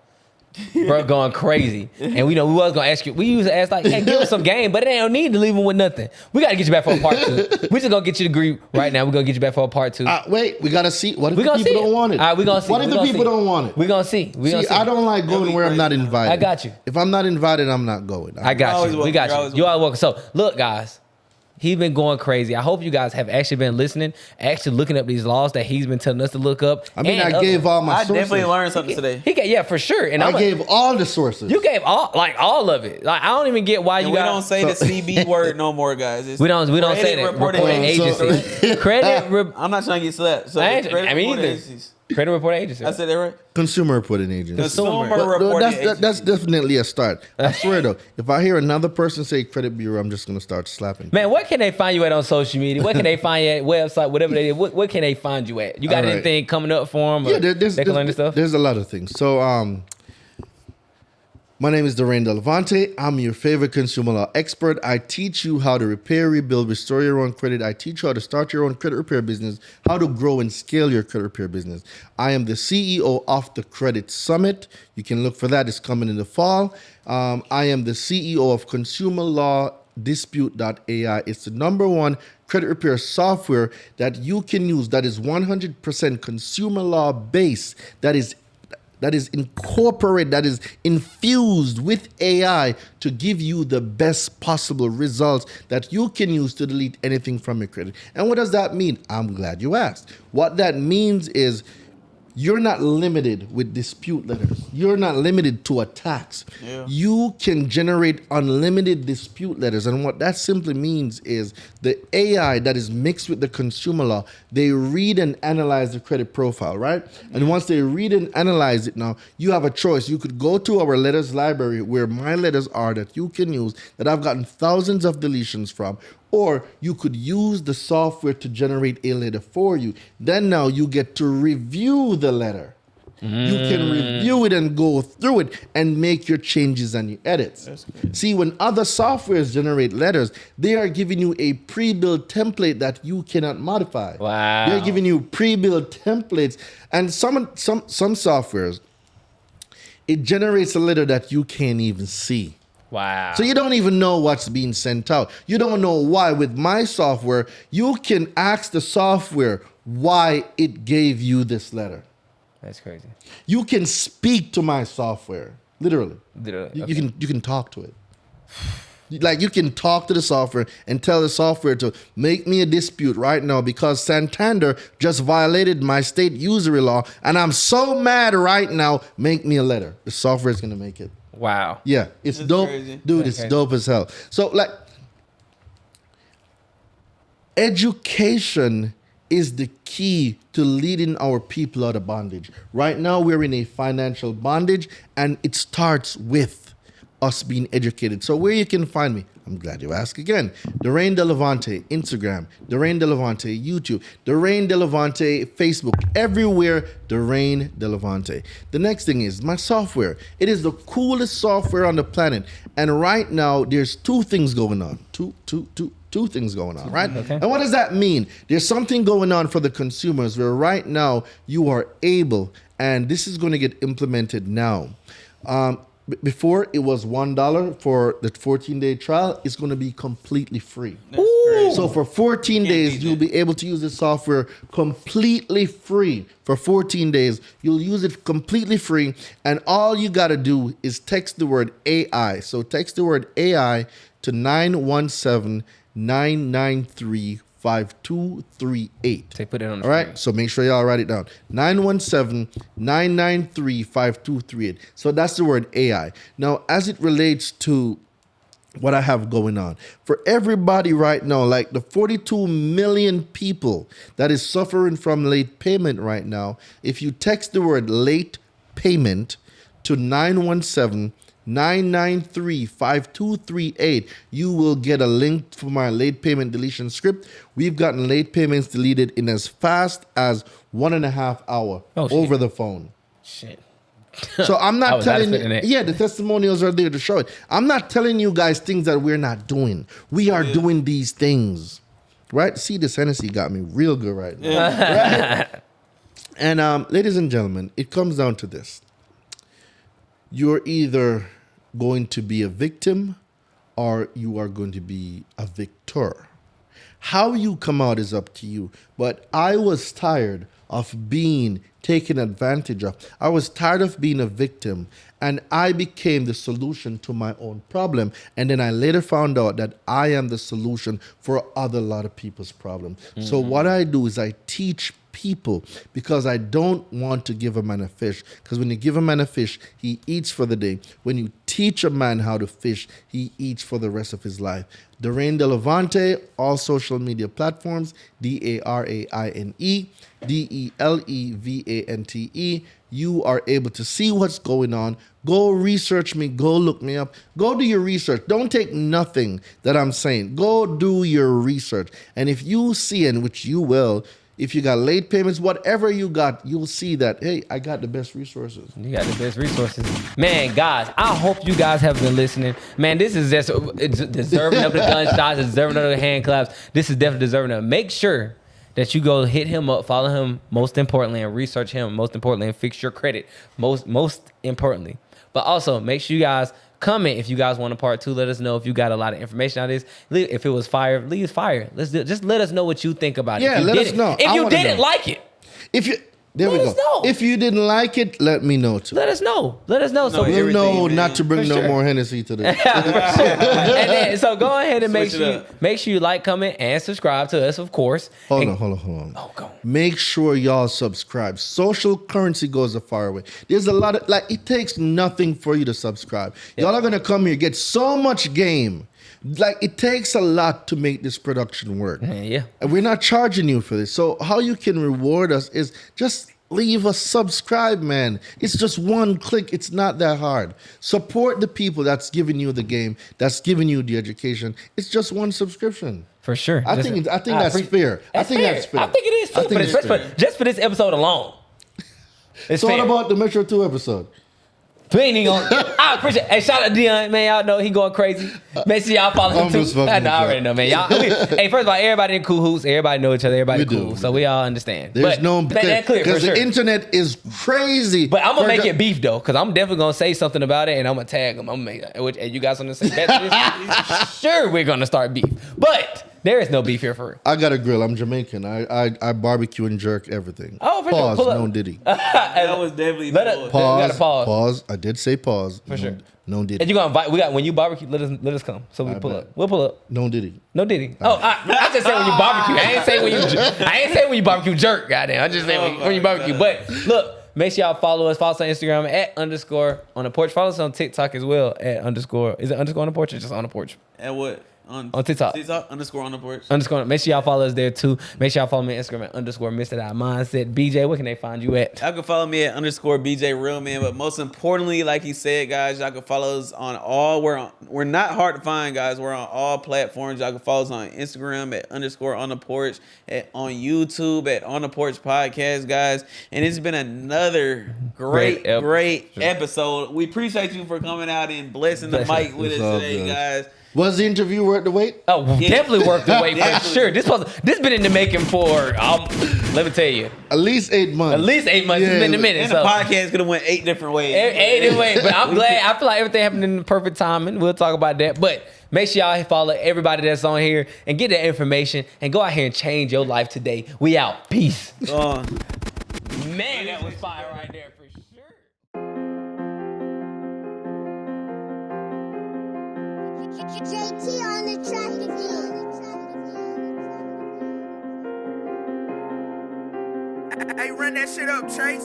Bro, going crazy. And we know we was gonna ask you. We used to ask like, hey, give us some game, but it ain't no need to leave him with nothing. We gotta get you back for a part 2. We just gonna get you to agree right now. We're gonna get you back for a part 2. Wait, we gotta see. What if We the gonna people see it. don't want it? All right, we gonna see. What if We the gonna people see. don't want it? We gonna see. We gonna See, see. I don't like going where I'm not invited. I got you. If I'm not invited, I'm not going. I got always you. We welcome. got You're you. always You are welcome. So look, guys. He's been going crazy. I hope you guys have actually been listening, actually looking up these laws that he's been telling us to look up. I mean, and I gave all my I sources. definitely learned something today. He got, yeah, for sure. And I gave all the sources. you gave all of it. Like I don't even get why And you we guys don't say the CB word no more, guys. It's we don't say credit that. reporting Reporting agencies. agency. Credit I'm not trying to get slapped. So I ain't- credit I mean, reporting either. agencies. credit reporting agency. I said that right? Consumer reporting agency. Consumer But, no, reporting that's agencies. definitely a start. I swear though, if I hear another person say credit bureau, I'm just gonna start slapping. Man, where can they find you at on social media? Where can they find you at? Website, whatever they did. What can they find you at? You got All right. anything coming up for them? Yeah, they can learn this stuff. There's a lot of things. So, my name is Daraine Delevante. I'm your favorite consumer law expert. I teach you how to repair, rebuild, restore your own credit. I teach you how to start your own credit repair business, how to grow and scale your credit repair business. I am the CEO of the Credit Summit. You can look for that. It's coming in the fall. I am the CEO of Consumer Law Dispute.ai. It's the #1 credit repair software that you can use that is 100% consumer law based, that is incorporated, that is infused with AI to give you the best possible results that you can use to delete anything from your credit. And what does that mean? I'm glad you asked. What that means is you're not limited with dispute letters. You're not limited to attacks. Yeah. You can generate unlimited dispute letters. And what that simply means is the AI that is mixed with the consumer law, they read and analyze the credit profile, right? And once they read and analyze it now, you have a choice. You could go to our letters library where my letters are that you can use, that I've gotten thousands of deletions from, or you could use the software to generate a letter for you. Then now you get to review the letter. You can review it and go through it and make your changes and your edits. See, when other softwares generate letters, they are giving you a pre-built template that you cannot modify. Wow. They're giving you pre-built templates. And some softwares, it generates a letter that you can't even see. Wow. So you don't even know what's being sent out. You don't know why. With my software, you can ask the software why it gave you this letter. That's crazy. You can speak to my software, literally. Literally, You okay. can talk to it. Like you can talk to the software and tell the software to make me a dispute right now because Santander just violated my state usury law and I'm so mad right now. Make me a letter. The software is gonna make it. Wow. Yeah, it's That's dope, crazy. dude. It's Okay. dope as hell. So like, education is the key to leading our people out of bondage. Right now, we're in a financial bondage, and it starts with us being educated. So where you can find me, I'm glad you asked again. Daraine Delevante, Instagram. Daraine Delevante, YouTube. Daraine Delevante, Facebook. Everywhere, Daraine Delevante. The next thing is my software. It is the coolest software on the planet. And right now, there's two things going on. Two things going on, right? Okay. And what does that mean? There's something going on for the consumers where right now you are able, and this is going to get implemented now. Before it was $1 for the 14-day trial, it's going to be completely free. So for 14 days, beat you'll that. be able to use the software completely free. For 14 days, you'll use it completely free. And all you got to do is text the word AI. So text the word AI to 917-993-5238. They put it on the All right, screen. so make sure y'all write it down. 917-993-5238. So that's the word AI. Now, as it relates to what I have going on, for everybody right now, like the 42 million people that is suffering from late payment right now, if you text the word late payment to 917-993-5238, you will get a link for my late payment deletion script. We've gotten late payments deleted in as fast as 1.5 hours Oh, shit. over the phone. Shit. So I'm I not was telling not expecting you. that. Yeah, the testimonials are there to show it. I'm not telling you guys things that we're not doing. We are doing these things. Right? See, this Hennessy got me real good right now. Right? And ladies and gentlemen, it comes down to this. You're either going to be a victim or you are going to be a victor. How you come out is up to you. But I was tired of being taken advantage of. I was tired of being a victim, and I became the solution to my own problem. And then I later found out that I am the solution for a lot of people's problem. So what I do is I teach people because I don't want to give a man a fish. Because when you give a man a fish, he eats for the day. When you teach a man how to fish, he eats for the rest of his life. Daraine Delevante, all social media platforms, Daraine, Delevante. You are able to see what's going on. Go research me. Go look me up. Go do your research. Don't take nothing that I'm saying. Go do your research. And if you see, and which you will, if you got late payments, whatever you got, you'll see that, hey, I got the best resources. You got the best resources. Man, guys, I hope you guys have been listening. Man, this is just it's deserving of the gunshots, it's deserving of the hand claps. This is definitely deserving of it. Make sure that you go hit him up, follow him, most importantly, and research him, most importantly, and fix your credit, most importantly. But also, make sure you guys comment if you guys want a part 2. Let us know if you got a lot of information out of this. If it was fire, leave fire. Just let us know what you think about it. Yeah, let us know. If I you wanna didn't know. like it, If you, there we Let go. us know. If you didn't like it, let me know too. let us know. Let us know. So No, we'll We'll know everything, not man. to bring For no sure. more Hennessy to this. and then, so go ahead and Switch it make sure you like, comment, and subscribe to us, of course. Hold And- on. Oh, go on. Make sure y'all subscribe. Social currency goes a far way. There's a lot of, like, it takes nothing for you to subscribe. Y'all are going to come here, get so much game. Like, it takes a lot to make this production work. Yeah. And we're not charging you for this. So how you can reward us is just leave a subscribe, man. It's just one click. It's not that hard. Support the people that's giving you the game, that's giving you the education. It's just one subscription. For sure. I think that's fair. I think that's fair. I think it is too. I think it's fair. Just for this episode alone. It's So fair. what about the Metro 2 episode? We ain't even gonna. I appreciate. Hey, shout out to Dion, man. Y'all know he going crazy. Make sure y'all follow him I'm too. just fucking I with already y'all. know, man. Hey, first of all, everybody in cahoots. Everybody know each other. Everybody We do, cool. we So do. we all understand. There's but, no man, that clear for because sure. the internet is crazy. But I'm gonna make Virgil- it beef though, because I'm definitely gonna say something about it, and I'm gonna tag them. I'm gonna make. And you guys want to say bet to this? Sure, we're gonna start beef. But There is no beef here for real. I got a grill. I'm Jamaican. I barbecue and jerk everything. Oh, for sure. Pause. Pull up. No Diddy. That was definitely Let the it- Pause. gotta pause. Pause. I did say pause. For sure. No And Diddy. you gonna invite? We got when you barbecue. Let us come. So we pull bet. up. We'll pull up. No Diddy. No Diddy. Oh, I just said when you barbecue. I ain't say when you. I ain't say when you barbecue jerk. Goddamn. I just said when you barbecue. But look, make sure y'all follow us. Follow us on Instagram at _ on the porch. Follow us on TikTok as well at _ Is it _ on the porch or just on the porch? At what? On TikTok. TikTok _ on the porch. Make sure y'all follow us there too. Make sure y'all follow me on Instagram at _ Mr. Mindset. BJ, where can they find you at? Y'all can follow me at _ BJ Real Man. But most importantly, like he said, guys, y'all can follow us on all. We're not hard to find, guys. We're on all platforms. Y'all can follow us on Instagram at _ on the porch, on YouTube at On the Porch Podcast, guys. And it's been another great episode. We appreciate you for coming out and blessing the mic with It's us all today, good. guys. Was the interview worth the wait? Oh, definitely worth the wait for Definitely. sure. This been in the making for let me tell you, At least 8 months. at least 8 months. Yeah, It's been a minute. And So the podcast could have went 8 different ways. anyway, but I'm glad. I feel like everything happened in the perfect timing. We'll talk about that. But make sure y'all follow everybody that's on here and get that information and go out here and change your life today. We out. Peace. Man, that was fire right there for sure. JT on the track again. Hey, run that shit up, Chase.